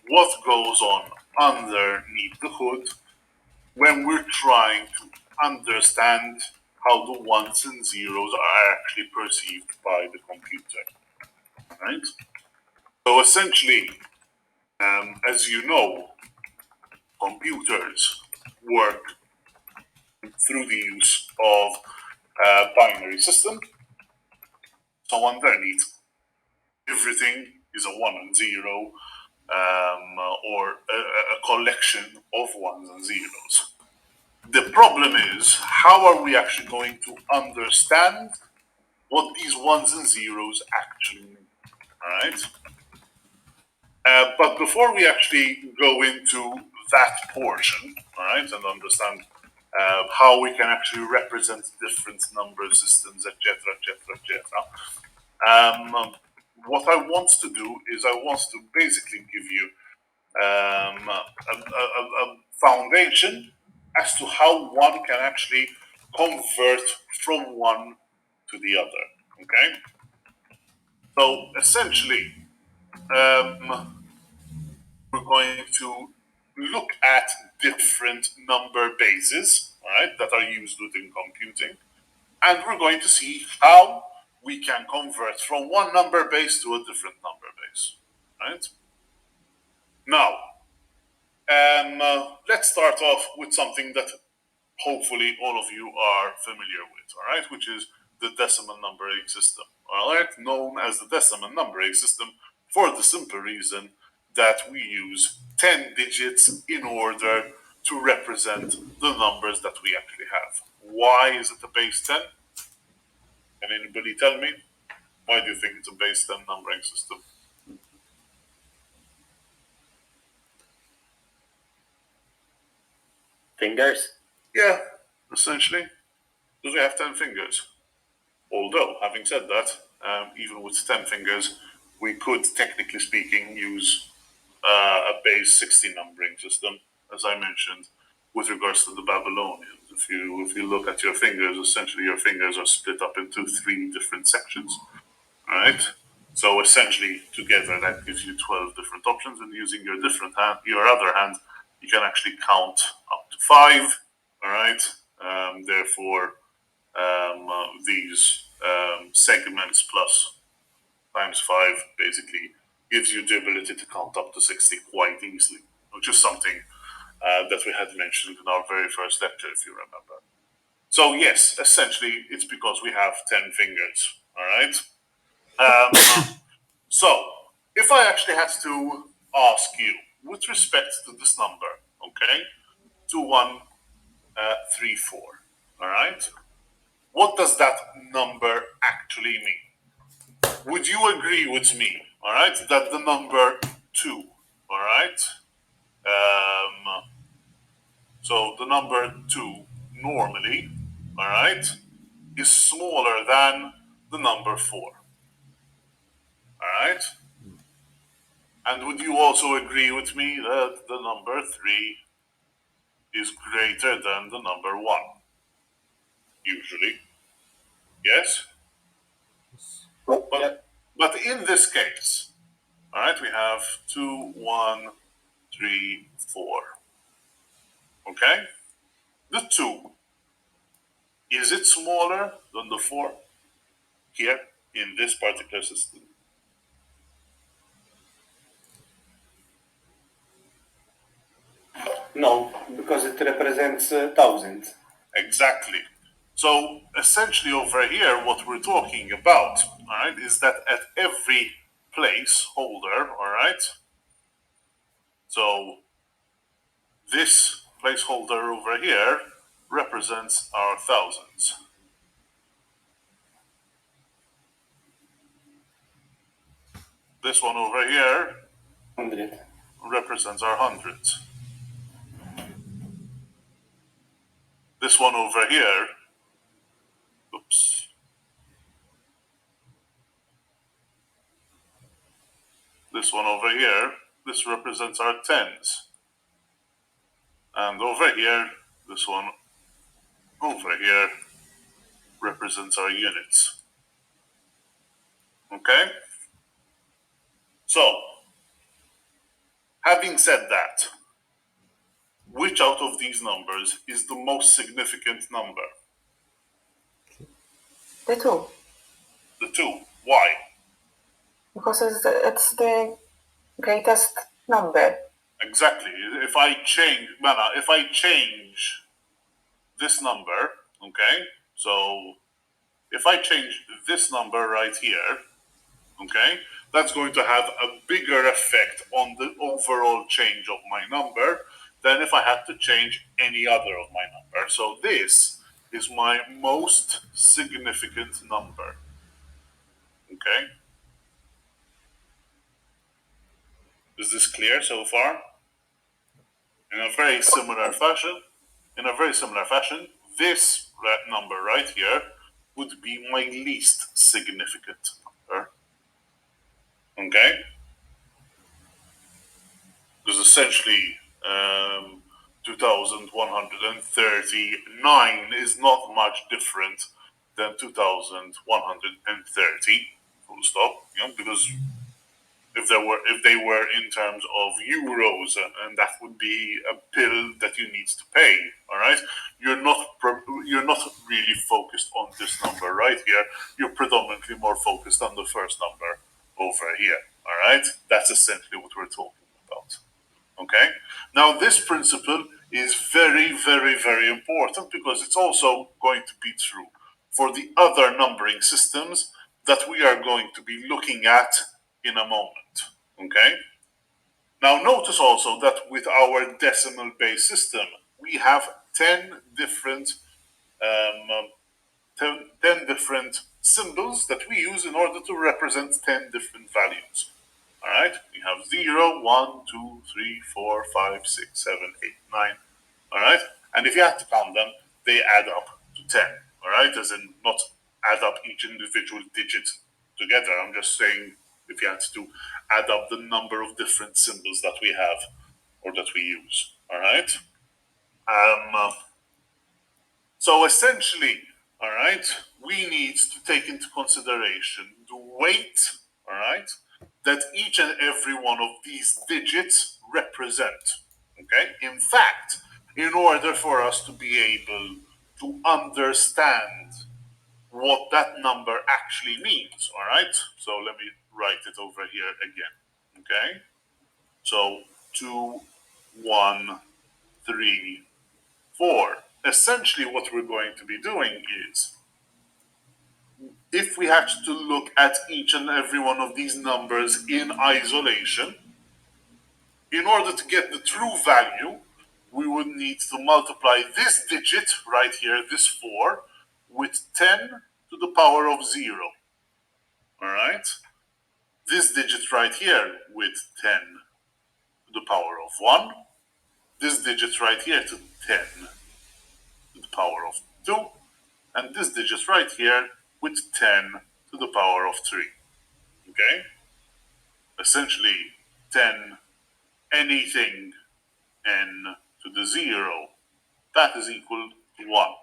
what goes on underneath the hood when we're trying to understand how the ones and zeros are actually perceived by the computer. All right, so essentially, as you know, computers work through the use of a binary system. So underneath, everything is a one and zero, or a collection of ones and zeros. The problem is, how are we actually going to understand what these ones and zeros actually mean? All right. But before we actually go into that portion, all right, and understand how we can actually represent different number systems, etc., etc., etc., what I want to do is I want to basically give you a foundation as to how one can actually convert from one to the other. Okay, so essentially, we're going to look at different number bases, right, that are used within computing, and we're going to see how we can convert from one number base to a different number base, right? Now, let's start off with something that hopefully all of you are familiar with, all right, which is the decimal numbering system, all right, known as the decimal numbering system for the simple reason that we use 10 digits in order to represent the numbers that we actually have. Why is it a base 10? Can anybody tell me? Why do you think it's a base 10 numbering system? Fingers. Yeah, essentially, because we have 10 fingers. Although, having said that, even with 10 fingers, we could, technically speaking, use a base 60 numbering system, as I mentioned, with regards to the Babylonians. If you look at your fingers, essentially your fingers are split up into 3 different sections, right? So essentially, together that gives you 12 different options, and using your other hand, you can actually count up to 5. All right. Therefore, these segments plus times 5 basically gives you the ability to count up to 60 quite easily, which is something that we had mentioned in our very first lecture, if you remember. So, yes, essentially, it's because we have 10 fingers. All right. So, if I actually had to ask you with respect to this number, okay, 2134, all right, what does that number actually mean? Would you agree with me, all right, that the number 2, all right, so the number 2 normally, all right, is smaller than the number 4, all right? And would you also agree with me that the number 3 is greater than the number 1? Usually, yes? Yeah. But in this case, all right, we have 2, 1, 3, 4. Okay? The 2, is it smaller than the 4 here in this particular system? No, because it represents thousands. Exactly. So essentially, over here, what we're talking about, all right, is that at every placeholder, all right, so this placeholder over here represents our thousands. This one over here 100. represents our hundreds. This one over here, oops. this one over here, this represents our tens. And over here, this one over here represents our units. Okay? So, having said that, which out of these numbers is the most significant number? The 2. The 2. Why? Because it's the greatest number. Exactly. If I change this number, okay, so if I change this number right here, okay, that's going to have a bigger effect on the overall change of my number than if I had to change any other of my number. So this is my most significant number. Okay? Is this clear so far? In a very similar fashion, this number right here would be my least significant number. Okay? Because essentially, 2139 is not much different than 2130, full stop, because if they were in terms of euros, and that would be a bill that you need to pay. All right, you're not really focused on this number right here. You're predominantly more focused on the first number over here. All right, that's essentially what we're talking about. Okay, now this principle is very, very, very important because it's also going to be true for the other numbering systems that we are going to be looking at in a moment. Okay? Now notice also that with our decimal base system, we have 10 different 10 different symbols that we use in order to represent 10 different values. All right, we have 0, 1, 2, 3, 4, 5, 6, 7, 8, 9. All right, and if you have to count them, they add up to 10. All right, as in not add up each individual digit together. I'm just saying if you had to add up the number of different symbols that we have or that we use. All right. So essentially, all right, we need to take into consideration the weight, all right, that each and every one of these digits represent. Okay. In fact, in order for us to be able to understand what that number actually means, all right? So let me write it over here again, okay? So 2, 1, 3, 4. Essentially what we're going to be doing is, if we had to look at each and every one of these numbers in isolation, in order to get the true value, we would need to multiply this digit right here, this 4, with 10 to the power of 0. All right? This digit right here with 10 to the power of 1. This digit right here to 10 to the power of 2. And this digit right here with 10 to the power of 3. Okay? Essentially, 10 anything n to the 0, that is equal to 1.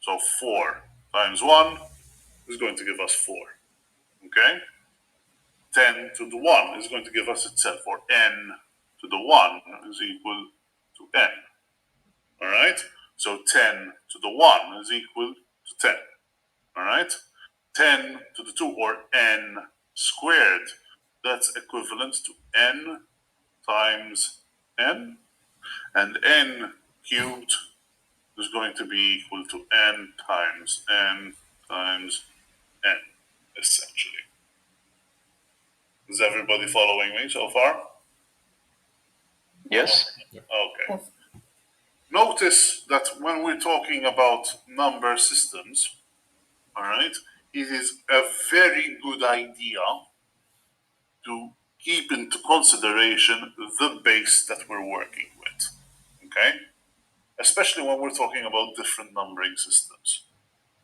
So 4 times 1 is going to give us 4. Okay? 10 to the 1 is going to give us itself, or n to the 1 is equal to n. All right? So 10 to the 1 is equal to 10. All right? 10 to the 2, or n squared, that's equivalent to n times n. And n cubed is going to be equal to n times n times n, essentially. Is everybody following me so far? Yes. Okay. Yes. Notice that when we're talking about number systems, all right, it is a very good idea to keep into consideration the base that we're working with, okay? Especially when we're talking about different numbering systems,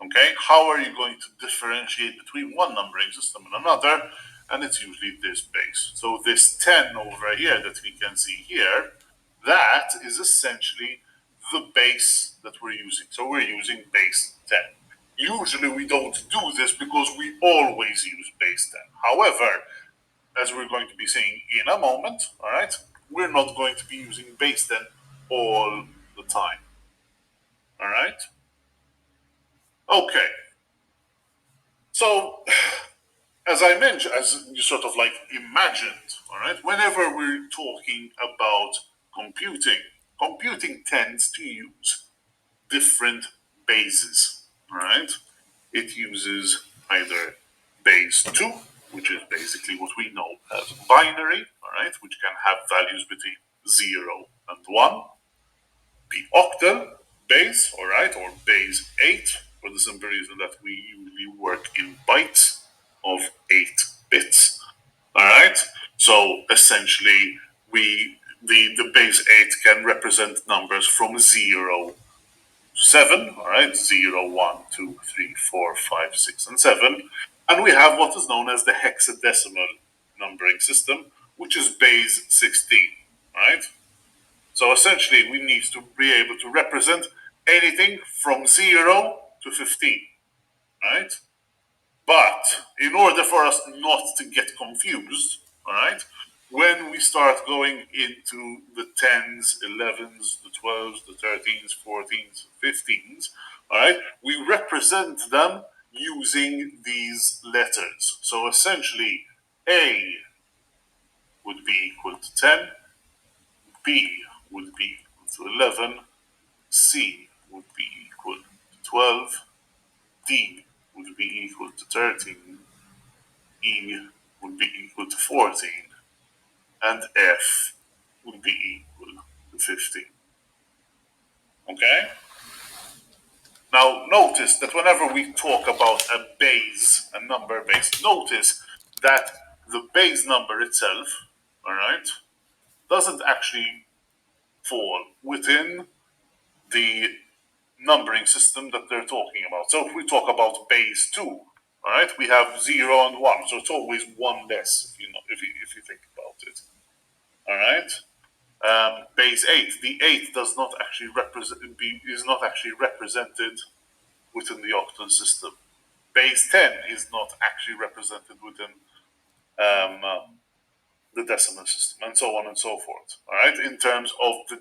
okay? How are you going to differentiate between one numbering system and another? and it's usually this base. So this 10 over here that we can see here, that is essentially the base that we're using. So we're using base 10. Usually we don't do this because we always use base 10. However, as we're going to be seeing in a moment, all right, we're not going to be using base 10 all the time. All right? Okay. So, as I mentioned, as you sort of like imagined, all right, whenever we're talking about computing tends to use different bases, all right? It uses either base 2, which is basically what we know as binary, all right, which can have values between 0 and 1. The octal base, all right, or base 8, for the simple reason that we usually work in bytes of 8 bits. All right. So essentially, the base 8 can represent numbers from 0 to 7. All right, 0, 1, 2, 3, 4, 5, 6, and 7, and we have what is known as the hexadecimal numbering system, which is base 16. Right. So essentially, we need to be able to represent anything from 0 to 15, right? But in order for us not to get confused, all right, when we start going into the 10s, 11s, the 12s, the 13s, 14s, 15s, all right, we represent them using these letters. So essentially, A would be equal to 10, B would be equal to 11, C would be equal to 12, D would be equal to 13, E would be equal to 14, and F would be equal to 15. Okay? Now notice that whenever we talk about a base, a number base, notice that the base number itself, all right, doesn't actually fall within the numbering system that they're talking about. So if we talk about base 2, all right, we have 0 and 1, so it's always one less, if you think about it. All right. Base 8, the 8 does not actually is not actually represented within the octal system. Base 10 is not actually represented within the decimal system, and so on and so forth. All right, in terms of the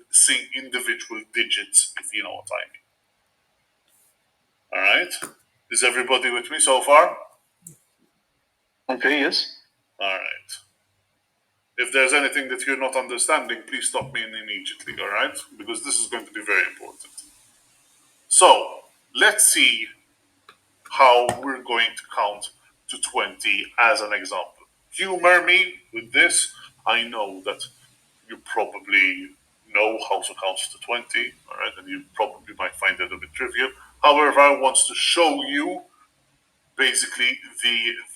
individual digits, if you know what I mean. All right, is everybody with me so far? Okay, yes. All right. If there's anything that you're not understanding, please stop me immediately. All right, because this is going to be very important. So let's see how we're going to count to 20 as an example. Humor me with this. I know that you probably know how to count to 20, all right, and you probably might find it a bit trivial. However, I want to show you basically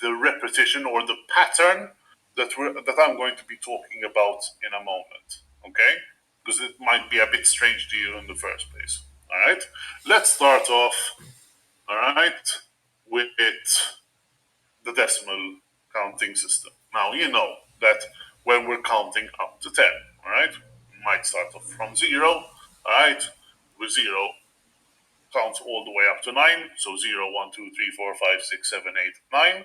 the repetition or the pattern that I'm going to be talking about in a moment, okay? Because it might be a bit strange to you in the first place. All right, let's start off, all right, with the decimal counting system. Now, you know that when we're counting up to 10, all right, we might start off from 0, all right, with 0, count all the way up to 9, so 0, 1, 2, 3, 4, 5, 6, 7, 8, 9.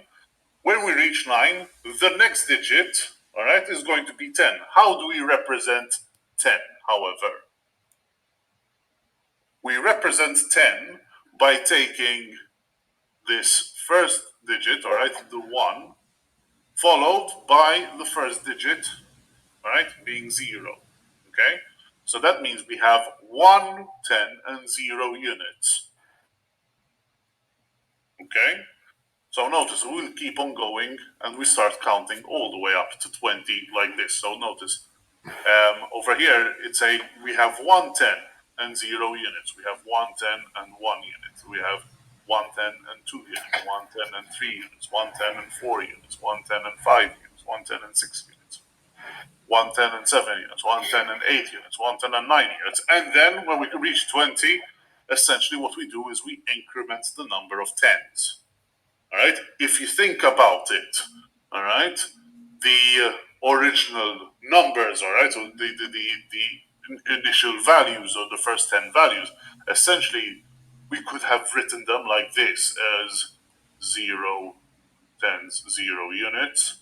When we reach 9, the next digit, all right, is going to be 10. How do we represent 10, however? We represent 10 by taking this first digit, all right, the 1, followed by the first digit, all right, being 0. Okay? So that means we have 1, 10, and 0 units. Okay? So notice we'll keep on going and we start counting all the way up to 20 like this. So notice over here we have 110 and 0 units. We have 110 and 1 unit. We have 110 and 2 units, 110 and 3 units, 110 and 4 units, 110 and 5 units, 110 and 6 units, 110 and 7 units, 110 and 8 units, 110 and 9 units. And then when we reach 20, essentially what we do is we increment the number of tens. All right. If you think about it, all right, the original numbers, all right, so the initial values or the first 10 values, essentially, we could have written them like this as 0 tens 0 units,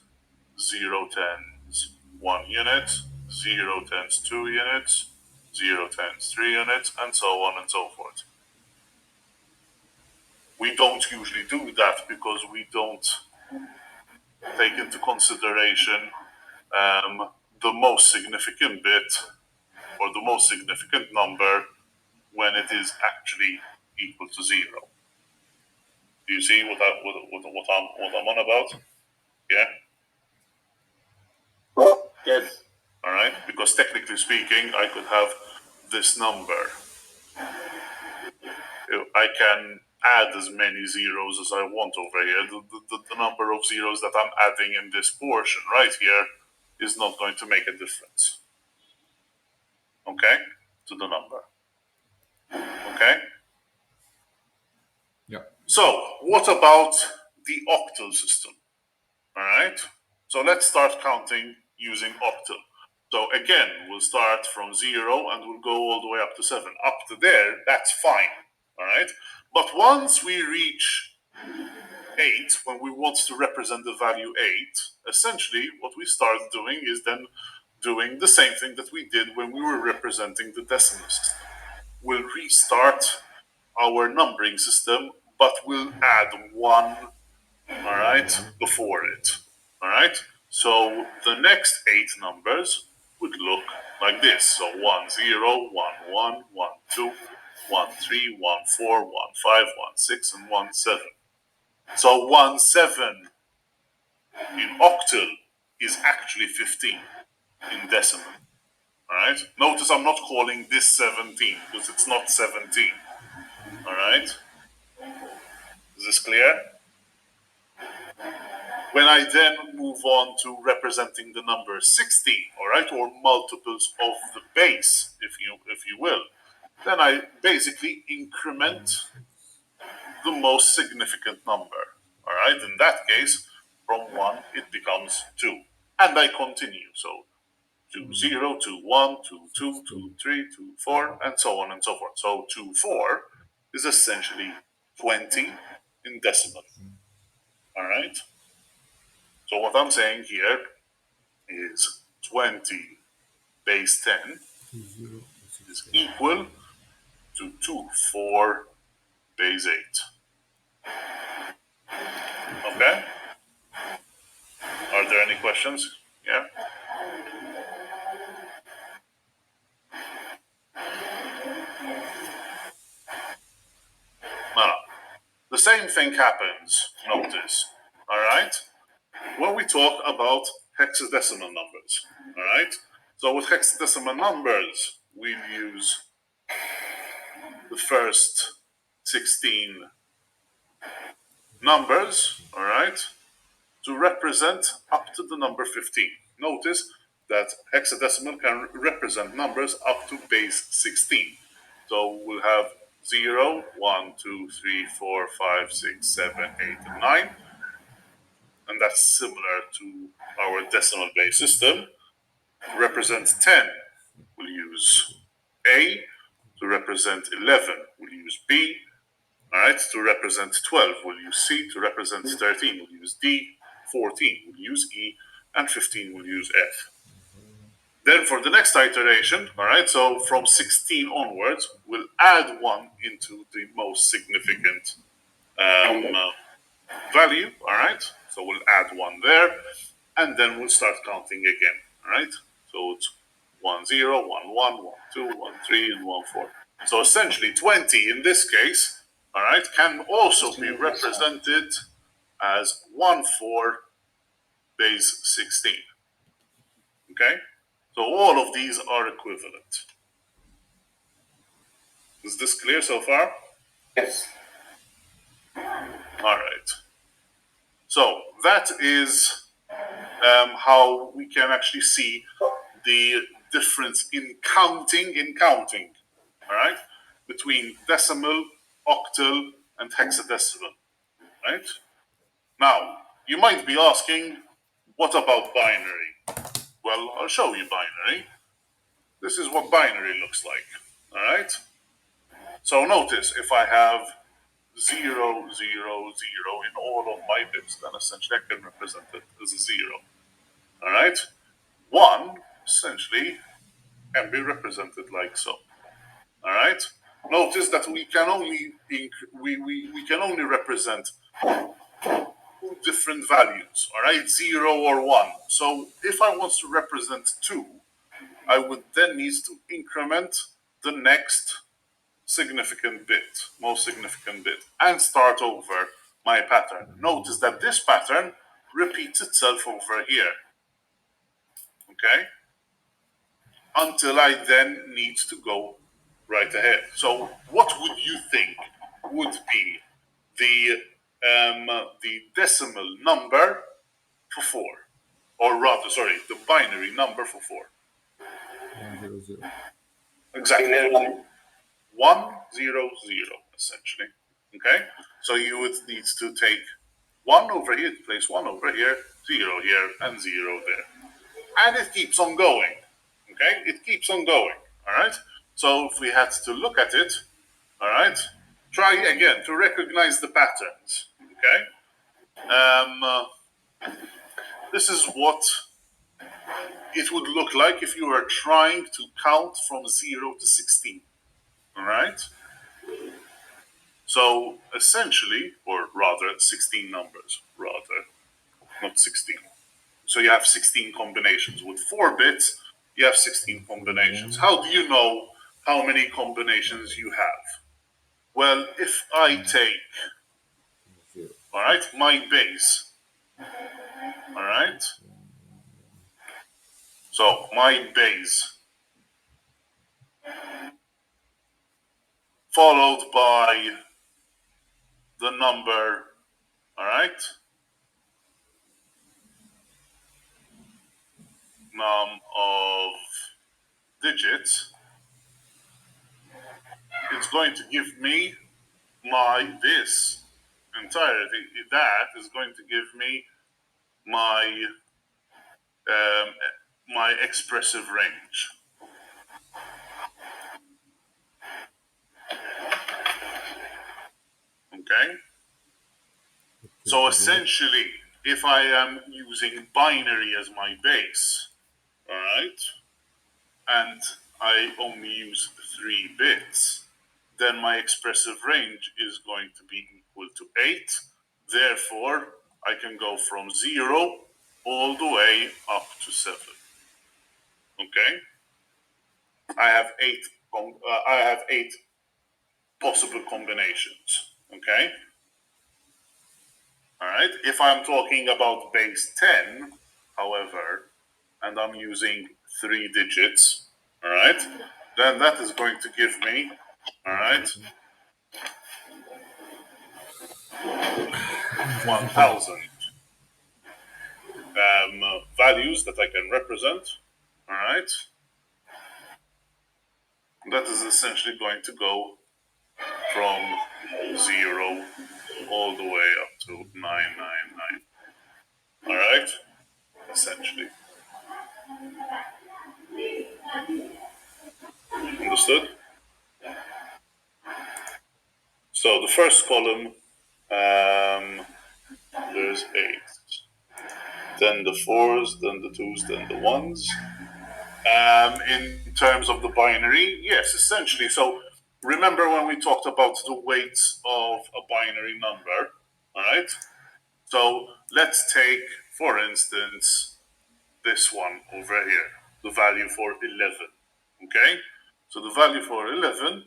0 tens 1 unit, 0 tens 2 units, 0 tens 3 units, and so on and so forth. We don't usually do that because we don't take into consideration the most significant bit or the most significant number when it is actually equal to 0. Do you see what I'm on about? Yeah. Yes. All right. Because technically speaking, I could have this number. I can add as many zeros as I want over here. The number of zeros that I'm adding in this portion right here is not going to make a difference. Okay? To the number. Okay? Yeah. So, what about the octal system? All right? So, let's start counting using octal. So, again, we'll start from 0 and we'll go all the way up to 7. Up to there, that's fine. All right? But once we reach 8, when we want to represent the value 8, essentially what we start doing is then doing the same thing that we did when we were representing the decimal system. We'll restart our numbering system, but we'll add 1, all right, before it. All right? So the next 8 numbers would look like this. So 1, 0, 1, 1, 1, 2, 1, 3, 1, 4, 1, 5, 1, 6, and 1, 7. So 1, 7 in octal is actually 15 in decimal. All right? Notice I'm not calling this 17 because it's not 17. All right? Is this clear? When I then move on to representing the number 16, all right, or multiples of the base, if you will, then I basically increment the most significant number. All right, in that case, from 1 it becomes 2, and I continue. So 2, 0, 2, 1, 2, 2, 2, 3, 2, 4, and so on and so forth. So 2, 4 is essentially 20 in decimal. All right. So what I'm saying here is 20 base 10 is equal to 2, 4 base 8. Okay? Are there any questions? Yeah? Now, the same thing happens, notice, all right? When we talk about hexadecimal numbers, all right? So with hexadecimal numbers, we use the first 16 numbers, all right, to represent up to the number 15. Notice that hexadecimal can represent numbers up to base 16. So we'll have 0, 1, 2, 3, 4, 5, 6, 7, 8, and 9. And that's similar to our decimal base system. To represent 10, we'll use A. To represent 11, we'll use B. All right, to represent 12, we'll use C. To represent 13, we'll use D. 14, we'll use E. And 15, we'll use F. Then for the next iteration, all right, so from 16 onwards, we'll add 1 into the most significant value, all right? So we'll add 1 there, and then we'll start counting again, all right? So it's 1, 0, 1, 1, 1, 2, 1, 3, and 1, 4. So essentially 20 in this case, all right, can also be represented as 1, 4 base 16. Okay? So all of these are equivalent. Is this clear so far? Yes. All right. So that is how we can actually see the difference in counting, all right, between decimal, octal, and hexadecimal, right? Now, you might be asking, What about binary? Well, I'll show you binary. This is what binary looks like, all right? So notice if I have 0, 0, 0 in all of my bits, then essentially I can represent it as a 0, all right? 1 essentially can be represented like so, all right? Notice that we can only we can only represent two different values, all right, 0 or 1. So if I want to represent 2, I would then need to increment the next significant bit, most significant bit, and start over my pattern. Notice that this pattern repeats itself over here, okay? Until I then need to go right ahead. So what would you think would be the decimal number for 4? Or rather, sorry, the binary number for 4. 100. Exactly. Binary. 100, essentially. Okay? So you would need to take 1 over here, place 1 over here, 0 here, and 0 there. And it keeps on going. Okay? It keeps on going. Alright? So if we had to look at it, alright, try again to recognize the patterns. Okay? This is what it would look like if you were trying to count from 0 to 16. All right? So essentially, or rather, 16 numbers, rather, not 16. So you have 16 combinations. With 4 bits, you have 16 combinations. How do you know how many combinations you have? Well, if I take, all right, my base, all right? So my base followed by the number, all right, of digits, it's going to give me this entirety. That is going to give me my my expressive range. Okay? So essentially, if I am using binary as my base, all right, and I only use 3 bits, then my expressive range is going to be equal to 8. Therefore, I can go from 0 all the way up to 7. Okay? I have 8 possible combinations. Okay? All right. If I'm talking about base 10, however, and I'm using 3 digits, all right, then that is going to give me, all right, 1,000 values that I can represent. All right. That is essentially going to go from 0 all the way up to 999. All right, essentially. Understood? So the first column, there's 8. Then the 4s, then the 2s, then the 1s. In terms of the binary, yes, essentially. So remember when we talked about the weights of a binary number, all right? So let's take, for instance, this one over here, the value for 11, okay? So the value for 11,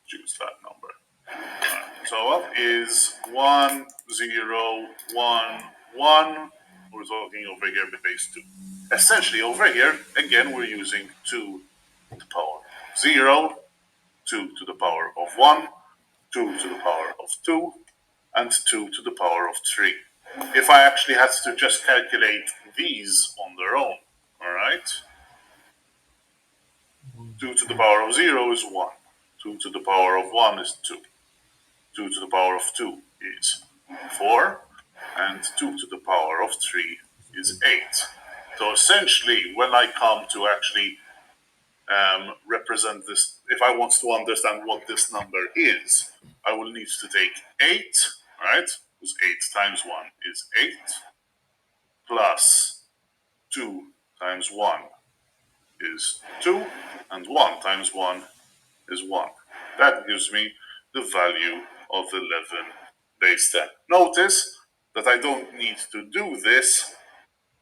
choose that number. So is 1, 0, 1, 1. We're talking over here base 2. Essentially, over here, again, we're using 2 to the power of 0, 2 to the power of 1, 2 to the power of 2, and 2 to the power of 3. If I actually had to just calculate these on their own, all right? 2 to the power of 0 is 1. 2 to the power of 1 is 2. 2 to the power of 2 is 4. and 2 to the power of 3 is 8. So essentially, when I come to actually represent this, if I want to understand what this number is, I will need to take 8, right? Because 8 times 1 is 8, plus 2 times 1 is 2, and 1 times 1 is 1. That gives me the value of 11 base 10. Notice that I don't need to do this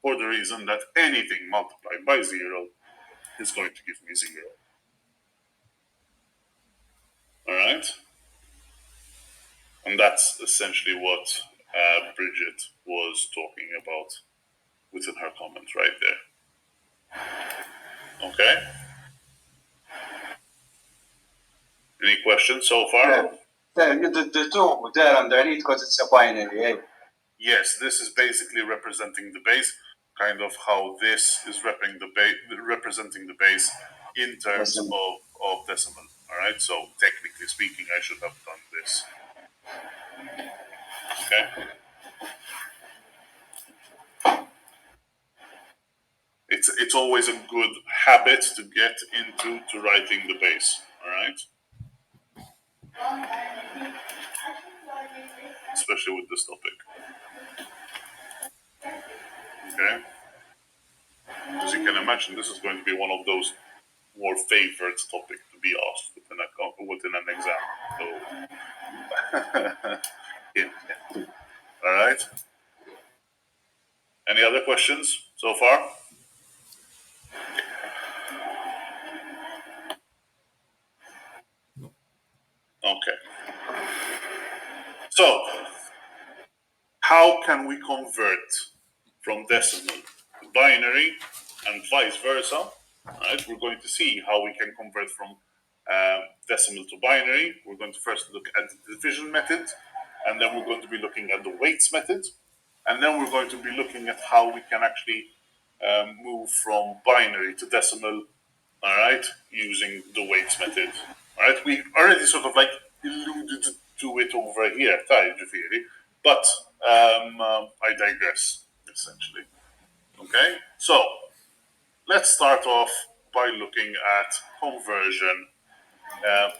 for the reason that anything multiplied by 0 is going to give me 0. Alright? And that's essentially what Bridget was talking about within her comment right there. Okay? Any questions so far? The 2 there underneath because it's a binary, eh? Yes, this is basically representing the base, kind of how this is representing the base in terms of decimal. Alright, so technically speaking, I should have done this. Okay? It's always a good habit to get into to writing the base. Alright? Especially with this topic. Okay? As you can imagine, this is going to be one of those more favorite topics to be asked within an exam. So, yeah. All right. Any other questions so far? Okay. So, how can we convert from decimal to binary and vice versa? All right, we're going to see how we can convert from decimal to binary. We're going to first look at the division method, and then we're going to be looking at the weights method, and then we're going to be looking at how we can actually move from binary to decimal, all right, using the weights method. All right, we already sort of like alluded to it over here, but I digress, essentially. Okay, so let's start off by looking at conversion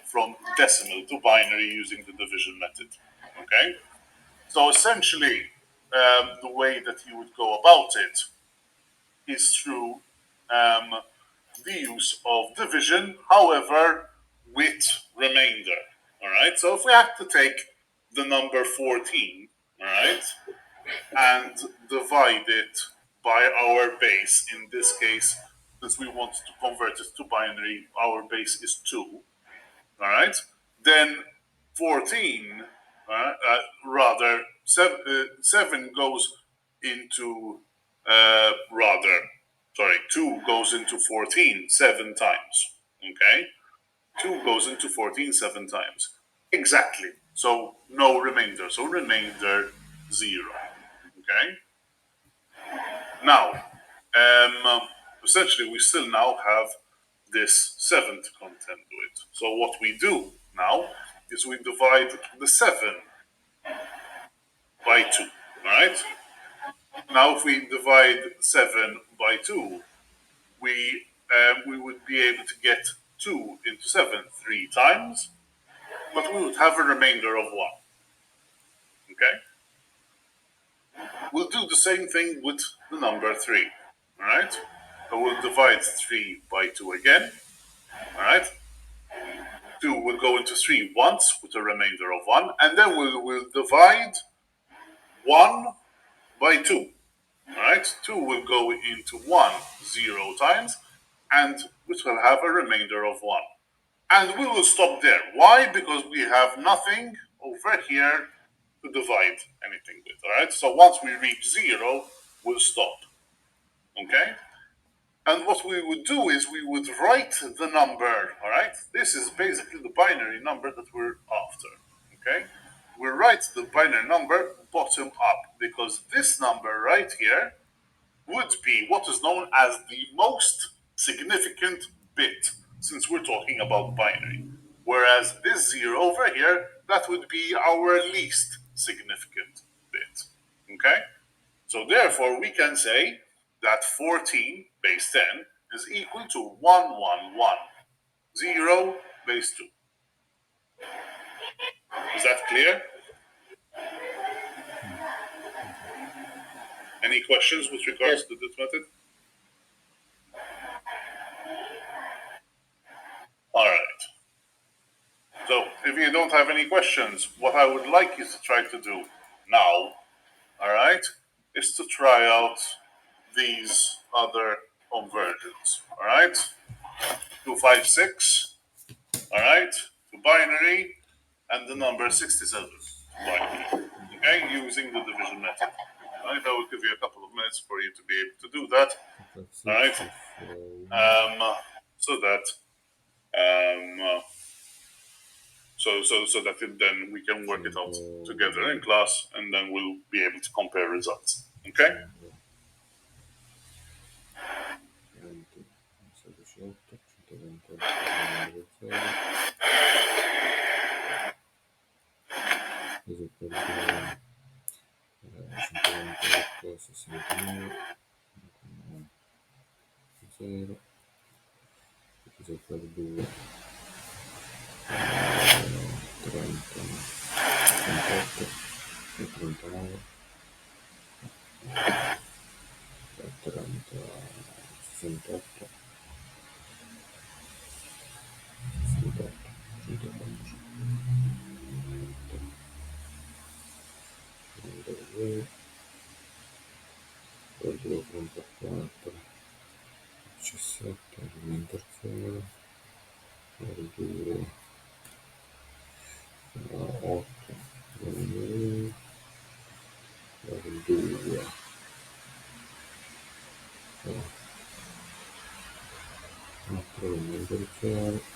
from decimal to binary using the division method. Okay, so essentially, the way that you would go about it is through the use of division, however, with remainder. All right, so if we have to take the number 14, all right, and divide it by our base, in this case, since we want to convert it to binary, our base is 2, all right, then 14, rather, 7 goes into, 2 goes into 14 7 times, okay? 2 goes into 14 7 times. Exactly. So no remainder. So remainder 0. Okay? Now, essentially, we still now have this 7 to contend with. So what we do now is we divide the 7 by 2. Alright? Now, if we divide 7 by 2, we would be able to get 2 into 7 3 times, but we would have a remainder of 1. Okay? We'll do the same thing with the number 3. Alright? So we'll divide 3 by 2 again. Alright? 2 will go into 3 once with a remainder of 1, and then we'll divide 1 by 2. Alright? 2 will go into 1 0 times, and which will have a remainder of 1. And we will stop there. Why? Because we have nothing over here to divide anything with. Alright? So once we reach 0, we'll stop. Okay? And what we would do is we would write the number. Alright? This is basically the binary number that we're after. Okay? We write the binary number bottom up, because this number right here would be what is known as the most significant bit, since we're talking about binary. Whereas this 0 over here, that would be our least significant bit. Okay? So therefore, we can say that 14 base 10 is equal to 1110 base 2. Is that clear? Any questions with regards to this method? All right. So if you don't have any questions, what I would like you to try to do now, all right, is to try out these other conversions, all right? 256, all right, to binary, and the number 67 to binary, okay, using the division method. All right, I will give you a couple of minutes for you to be able to do that, all right, so that so that then we can work it out together in class, and then we'll be able to compare results. Okay? 118, 128, 128, 69, 0, diviso per 2, 30, 38 e 39, 30, 68, 68, 111, 32, 32, 34, 17, il terzo, 2, 8, 2, 2, 4, il terzo,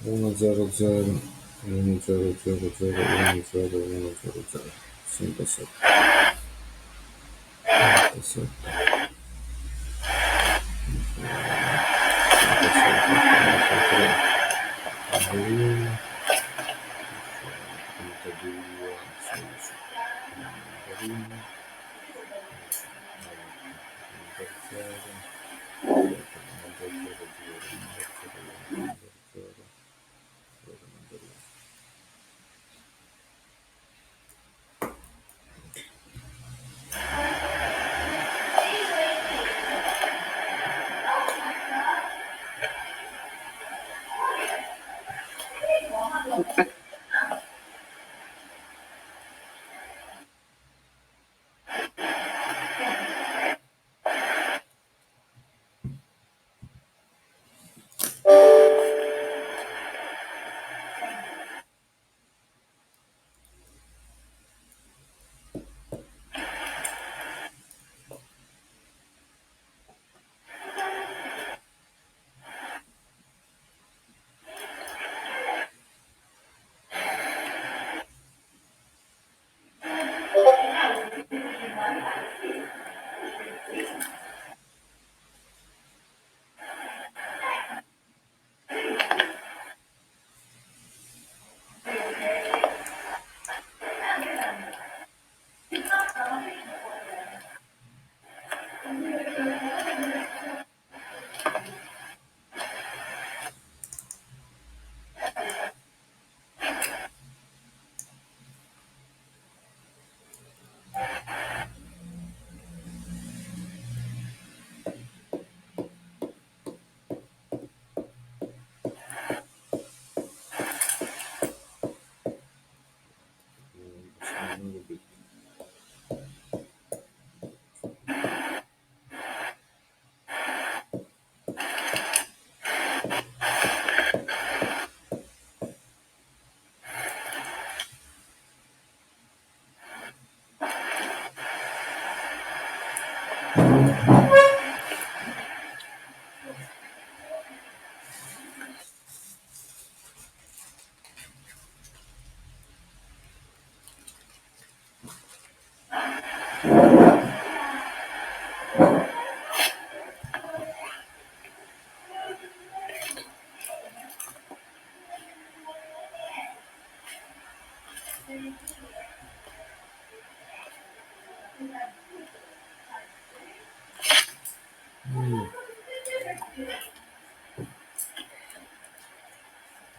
1, 0, 0, 1, 0, 0, 0, 1, 0, 1, 0, 0, 57, 57, 1, 32, 16, 1, 0,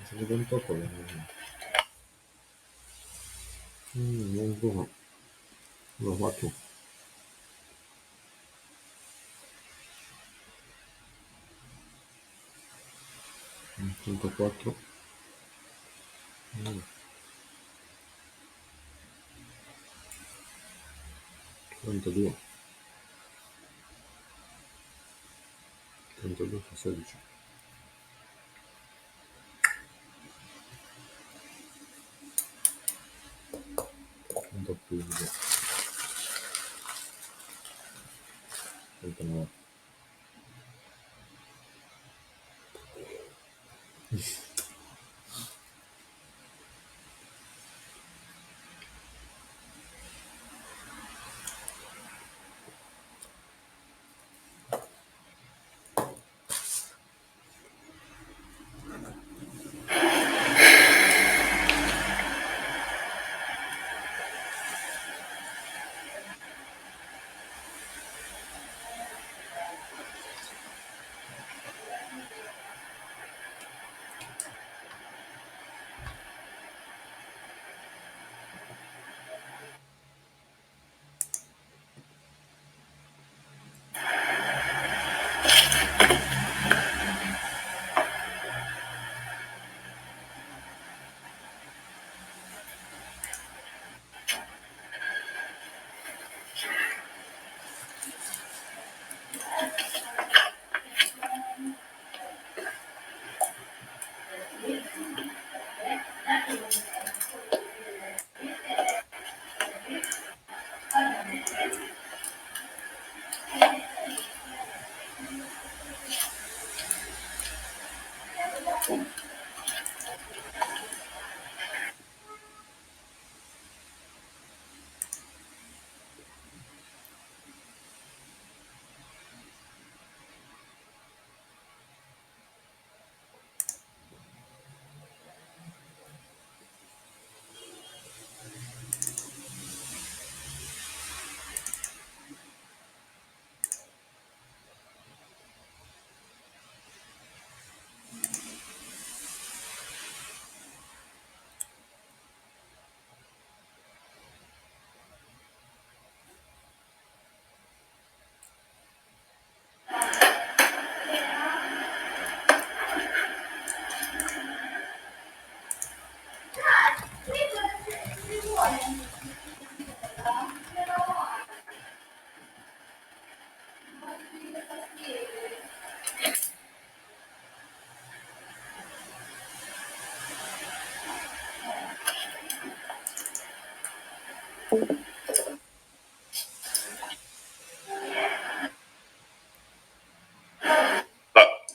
それでんとこね。もうご飯。Lo faccio. 34. 32. 32 fa 16. Un po' più di 39.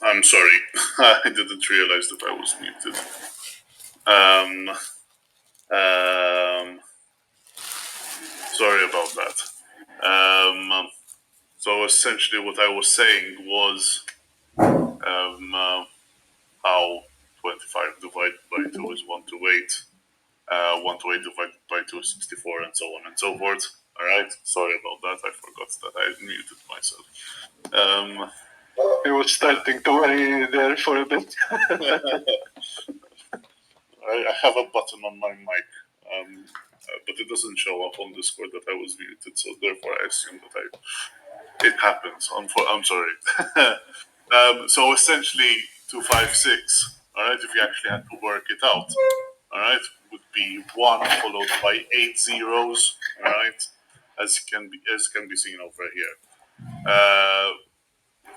I'm sorry. I didn't realize that I was muted. Sorry about that. So essentially what I was saying was how 25 divided by 2 is 1 to 8. 1 to 8 divided by 2 is 64, and so on and so forth. Alright, sorry about that. I forgot that I muted myself. I was starting to worry there for a bit. I have a button on my mic, but it doesn't show up on Discord that I was muted, so therefore I assume that it happens. I'm sorry. So essentially, 256. All right, if you actually had to work it out, all right, would be 1 followed by 8 zeros. All right, as can be seen over here.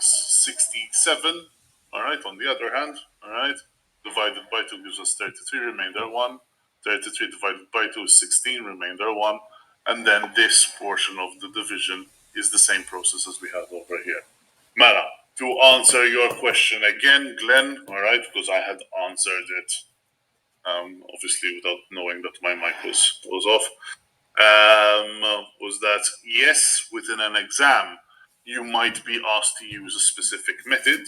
67. All right. On the other hand, all right, divided by 2 gives us 33, remainder 1. 33 divided by 2 is 16, remainder 1. And then this portion of the division is the same process as we have over here. Mala, to answer your question again, Glenn, all right, because I had answered it, obviously without knowing that my mic was off. was that yes, within an exam, you might be asked to use a specific method,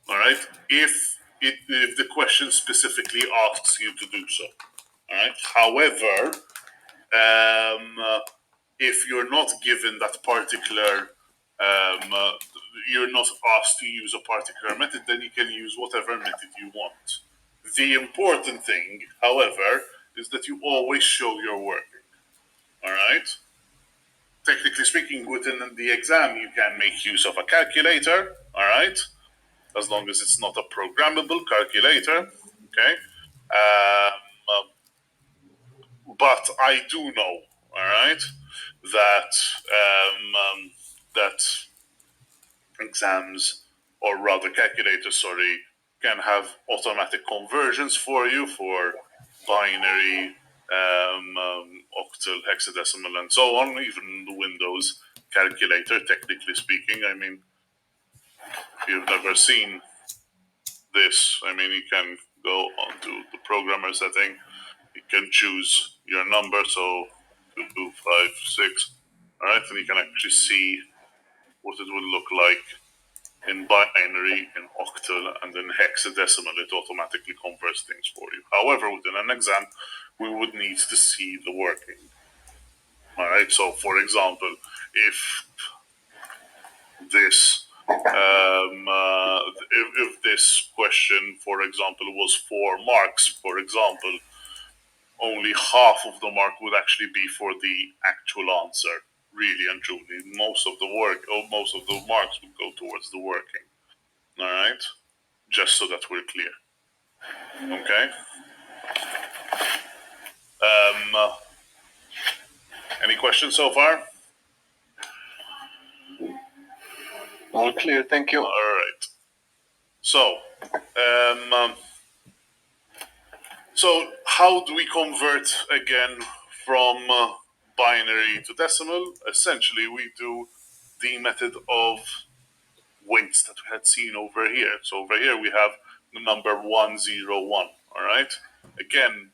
all right, if the question specifically asks you to do so, all right. However, if you're not given that particular, you're not asked to use a particular method, then you can use whatever method you want. The important thing, however, is that you always show your working. All right. Technically speaking, within the exam, you can make use of a calculator. All right, as long as it's not a programmable calculator. Okay. But I do know, all right, that that exams, or rather calculators, sorry, can have automatic conversions for you for binary, octal, hexadecimal, and so on. Even the Windows calculator, technically speaking. I mean, if you've never seen this, I mean, you can go onto the programmer setting. You can choose your number, so 2256. All right, and you can actually see what it would look like in binary, in octal, and in hexadecimal. It automatically converts things for you. However, within an exam, we would need to see the working. All right, so for example, if this if this question, for example, was 4 marks, for example, only half of the mark would actually be for the actual answer, really and truly. Most of the marks would go towards the working. All right, just so that we're clear. Okay. Any questions so far? All clear, thank you. All right. So, so how do we convert again from binary to decimal? Essentially, we do the method of weights that we had seen over here. So over here we have the number 101. All right. Again,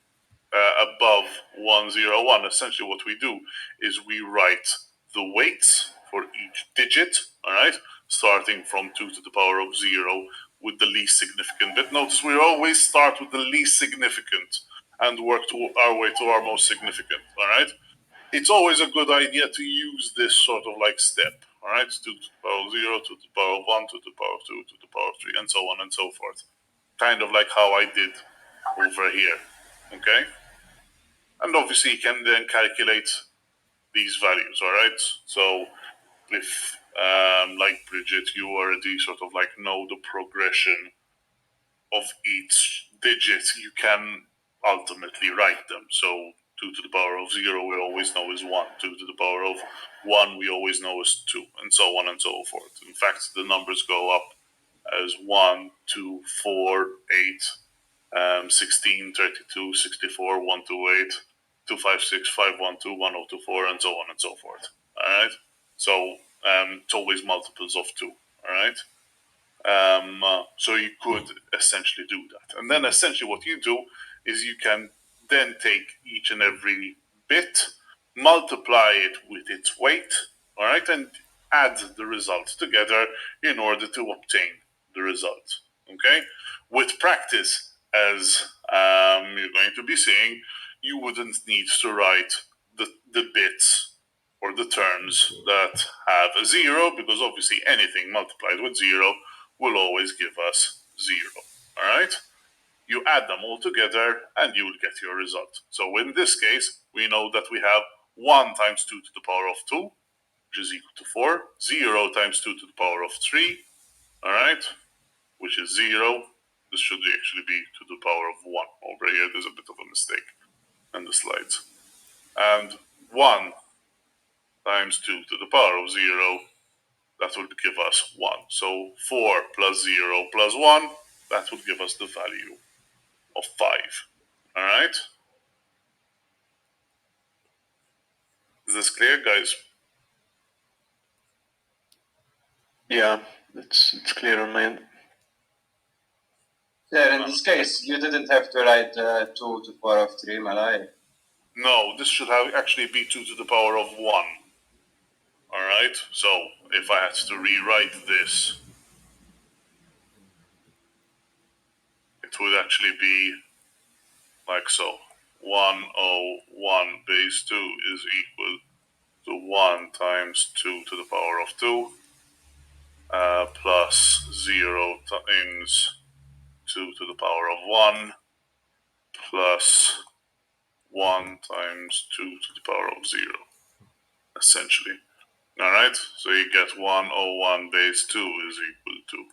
above 101, essentially what we do is we write the weights for each digit. All right, starting from 2 to the power of 0 with the least significant bit. Notice we always start with the least significant and work our way to our most significant. All right. It's always a good idea to use this sort of like step. All right, 2 to the power of 0, 2 to the power of 1, 2 to the power of 2, 2 to the power of 3, and so on and so forth. Kind of like how I did over here. Okay. And obviously you can then calculate these values, all right? So if, like Bridget, you already sort of like know the progression of each digit, you can ultimately write them. So 2 to the power of 0 we always know is 1. 2 to the power of 1 we always know is 2, and so on and so forth. In fact, the numbers go up as 1, 2, 4, 8, 16, 32, 64, 128, 256, 512, 1024, and so on and so forth. All right. So it's always multiples of 2. All right. So you could essentially do that, and then essentially what you do is you can then take each and every bit, multiply it with its weight, all right, and add the results together in order to obtain the result. Okay. With practice, as you're going to be seeing, you wouldn't need to write the bits or the terms that have a 0, because obviously anything multiplied with 0 will always give us 0. All right? You add them all together and you will get your result. So in this case, we know that we have 1 times 2 to the power of 2, which is equal to 4, 0 times 2 to the power of 3, all right, which is 0. This should actually be to the power of 1. Over here, there's a bit of a mistake in the slides. And 1 times 2 to the power of 0, that would give us 1. So 4 plus 0 plus 1, that would give us the value of 5. All right? Is this clear, guys? Yeah, it's clear on my end. Yeah, in this case, you didn't have to write 2 to the power of 3, Malay. No, this should actually be 2 to the power of 1. Alright, so if I had to rewrite this, it would actually be like so. 101 base 2 is equal to 1 times 2 to the power of 2 plus 0 times 2 to the power of 1 plus 1 times 2 to the power of 0, essentially. Alright, so you get 101 base 2 is equal to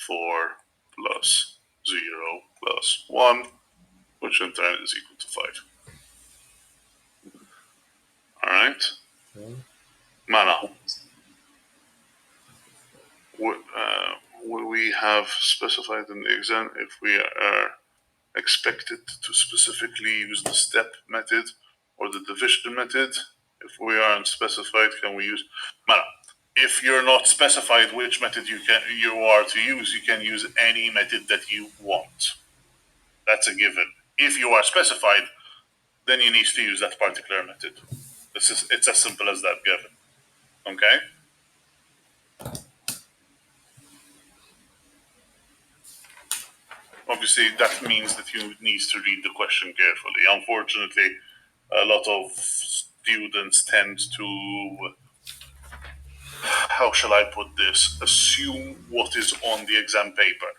4 plus 0 plus 1, which in turn is equal to 5. Alright? Mana. Will we have specified in the exam if we are expected to specifically use the step method or the division method? If we aren't specified, can we use Mana? If you're not specified which method you are to use, you can use any method that you want. That's a given. If you are specified, then you need to use that particular method. It's as simple as that, given. Okay? Obviously, that means that you need to read the question carefully. Unfortunately, a lot of students tend to, how shall I put this, assume what is on the exam paper,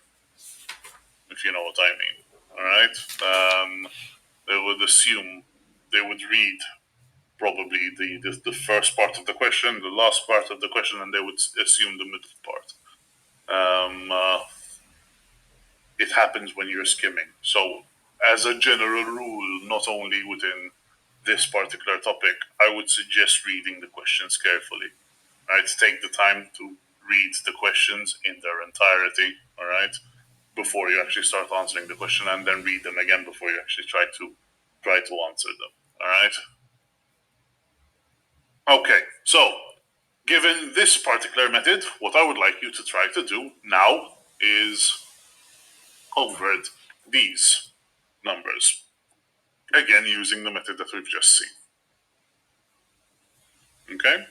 if you know what I mean. All right? They would assume, they would read probably the first part of the question, the last part of the question, and they would assume the middle part. It happens when you're skimming. So, as a general rule, not only within this particular topic, I would suggest reading the questions carefully. Right? Take the time to read the questions in their entirety, all right, before you actually start answering the question, and then read them again before you actually try to answer them. All right. Okay, so given this particular method, what I would like you to try to do now is convert these numbers. Again, using the method that we've just seen. Okay?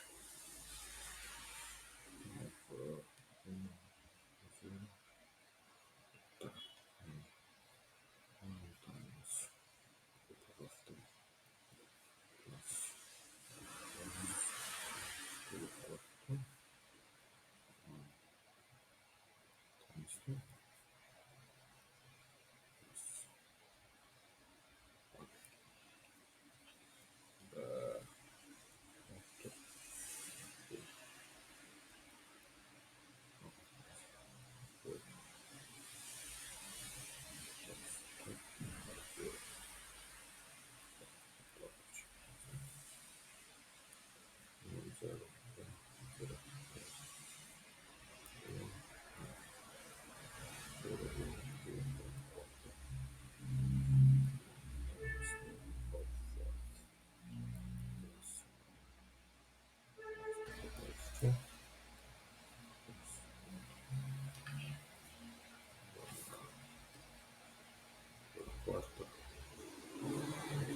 Quarto.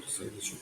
16.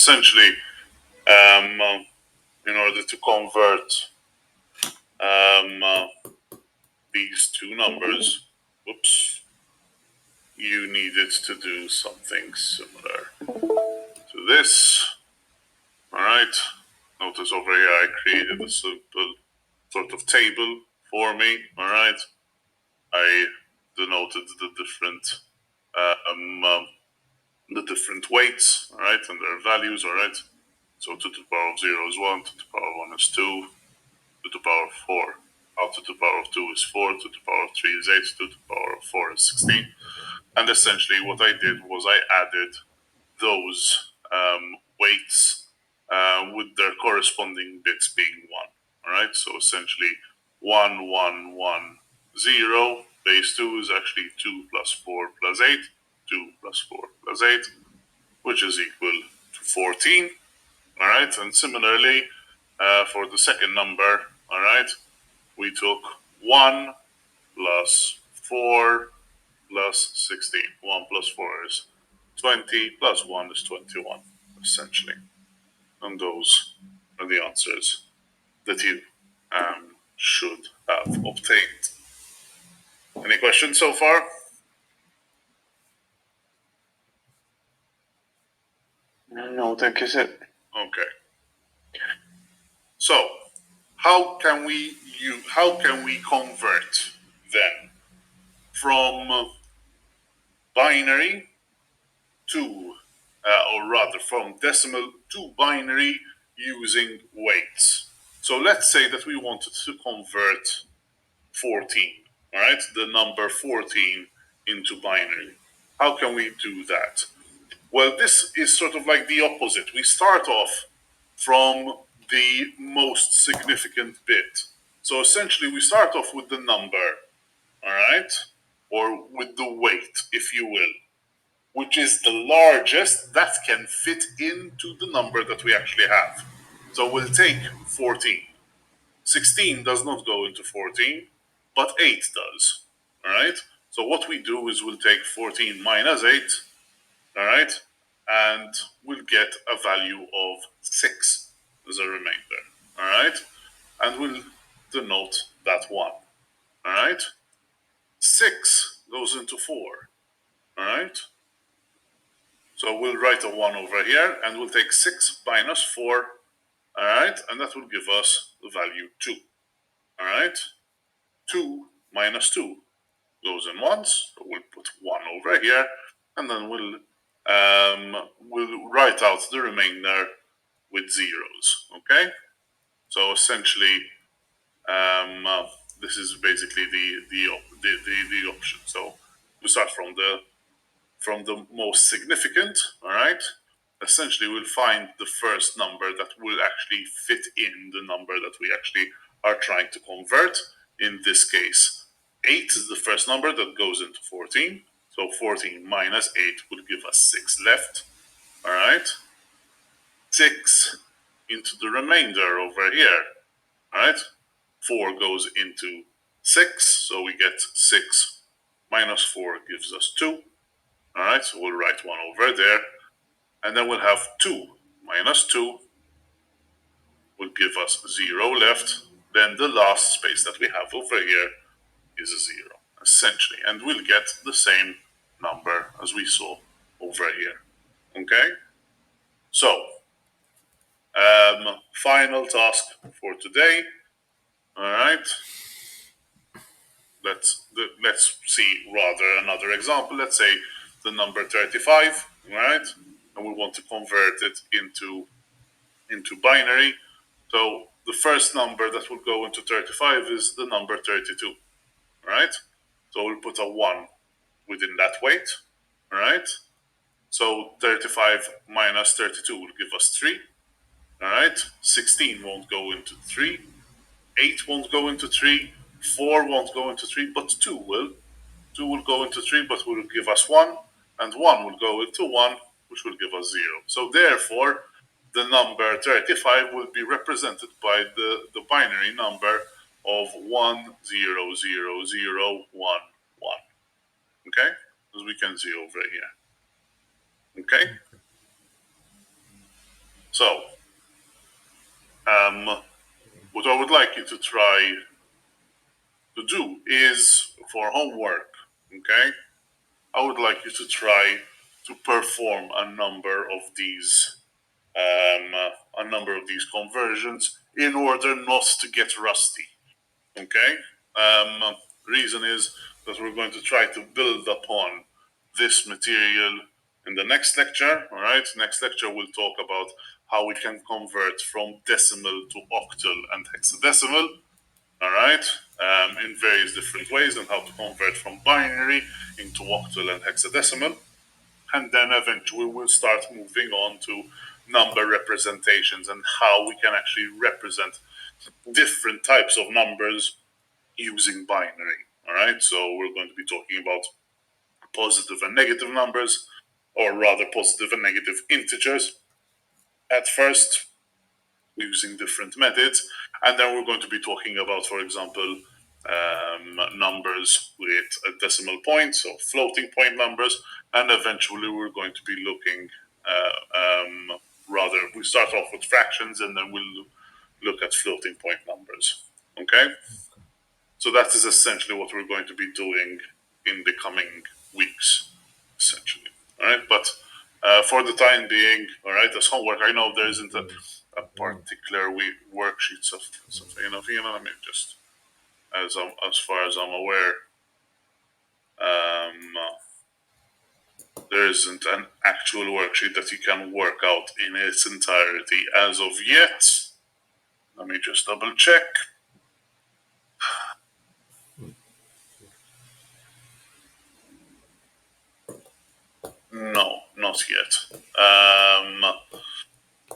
essentially, in order to convert these two numbers, you needed to do something similar to this. All right. Notice over here I created a simple sort of table for me. All right. I denoted the different weights. All right, and their values. All right. So 2 to the power of 0 is 1, 2 to the power of 1 is 2, 2 to the power of 4. Out to the power of 2 is 4, 2 to the power of 3 is 8, 2 to the power of 4 is 16. And essentially what I did was I added those weights with their corresponding bits being 1. All right, so essentially 1, 1, 1, 0. Base 2 is actually 2 plus 4 plus 8. 2 plus 4 plus 8, which is equal to 14. All right, and similarly, for the second number, all right, we took 1 plus 4 plus 16. 1 plus 4 is 20, plus 1 is 21, essentially. And those are the answers that you should have obtained. Any questions so far? No, thank you, sir. Okay. So, how can we convert then from binary to, or rather from decimal to binary using weights? So let's say that we wanted to convert 14, all right, the number 14 into binary. How can we do that? Well, this is sort of like the opposite. We start off from the most significant bit. So essentially, we start off with the number, all right, or with the weight, if you will, which is the largest that can fit into the number that we actually have. So we'll take 14. 16 does not go into 14, but 8 does, all right? So what we do is we'll take 14 minus 8, all right, and we'll get a value of 6 as a remainder, all right? And we'll denote that 1, all right? 6 goes into 4, all right? So we'll write a 1 over here, and we'll take 6 minus 4, all right? And that will give us the value 2, all right? 2 minus 2 goes in once, so we'll put 1 over here, and then we'll write out the remainder with zeros. Okay, so essentially, this is basically the option. So we start from the most significant. All right. Essentially, we'll find the first number that will actually fit in the number that we actually are trying to convert. In this case, 8 is the first number that goes into 14. So 14 minus 8 would give us 6 left. All right. 6 into the remainder over here. All right. 4 goes into 6. So we get 6 minus 4 gives us 2. All right. So we'll write 1 over there. And then we'll have 2 minus 2 will give us 0 left. Then the last space that we have over here is a 0, essentially. And we'll get the same number as we saw over here. Okay? So, final task for today. All right. Let's see rather another example. Let's say the number 35, all right? And we want to convert it into binary. So the first number that will go into 35 is the number 32, right? So we'll put a 1 within that weight, all right? So 35 minus 32 will give us 3, all right? 16 won't go into 3, 8 won't go into 3, 4 won't go into 3, but 2 will. 2 will go into 3, but will give us 1, and 1 will go into 1, which will give us 0. So therefore, the number 35 will be represented by the binary number of 100011. Okay? As we can see over here. Okay? So, what I would like you to try to do is for homework, okay? I would like you to try to perform a number of these conversions in order not to get rusty. Okay. Reason is that we're going to try to build upon this material in the next lecture. All right. Next lecture we'll talk about how we can convert from decimal to octal and hexadecimal. All right. In various different ways, and how to convert from binary into octal and hexadecimal. And then eventually we'll start moving on to number representations and how we can actually represent different types of numbers using binary. All right, so we're going to be talking about positive and negative numbers, or rather positive and negative integers at first, using different methods. And then we're going to be talking about, for example, numbers with a decimal point, so floating point numbers, and eventually we're going to be looking, rather, we start off with fractions and then we'll look at floating point numbers. Okay? So that is essentially what we're going to be doing in the coming weeks, essentially. All right, but for the time being, all right, as homework, I know there isn't a particular worksheet of something. Let me just, as far as I'm aware, there isn't an actual worksheet that you can work out in its entirety as of yet. Let me just double check. No, not yet.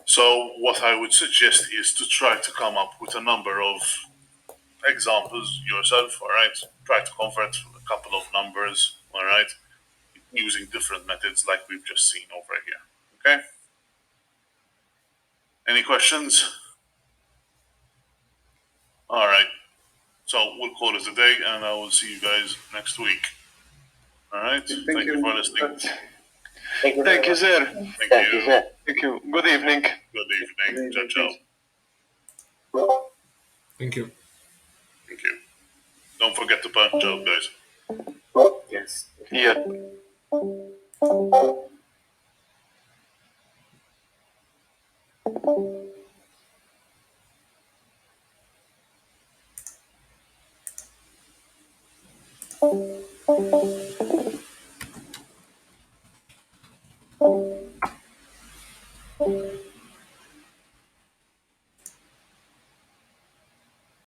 So what I would suggest is to try to come up with a number of examples yourself, all right? Try to convert a couple of numbers, all right? Using different methods like we've just seen over here, okay? Any questions? All right. So we'll call it a day and I will see you guys next week. All right? Thank you for listening. Thank you. Thank you, sir. Thank you. sir. Thank you. Good evening. Good evening. Ciao, ciao. Thank you. Thank you. Don't forget to punch out, guys. Yes. Yeah.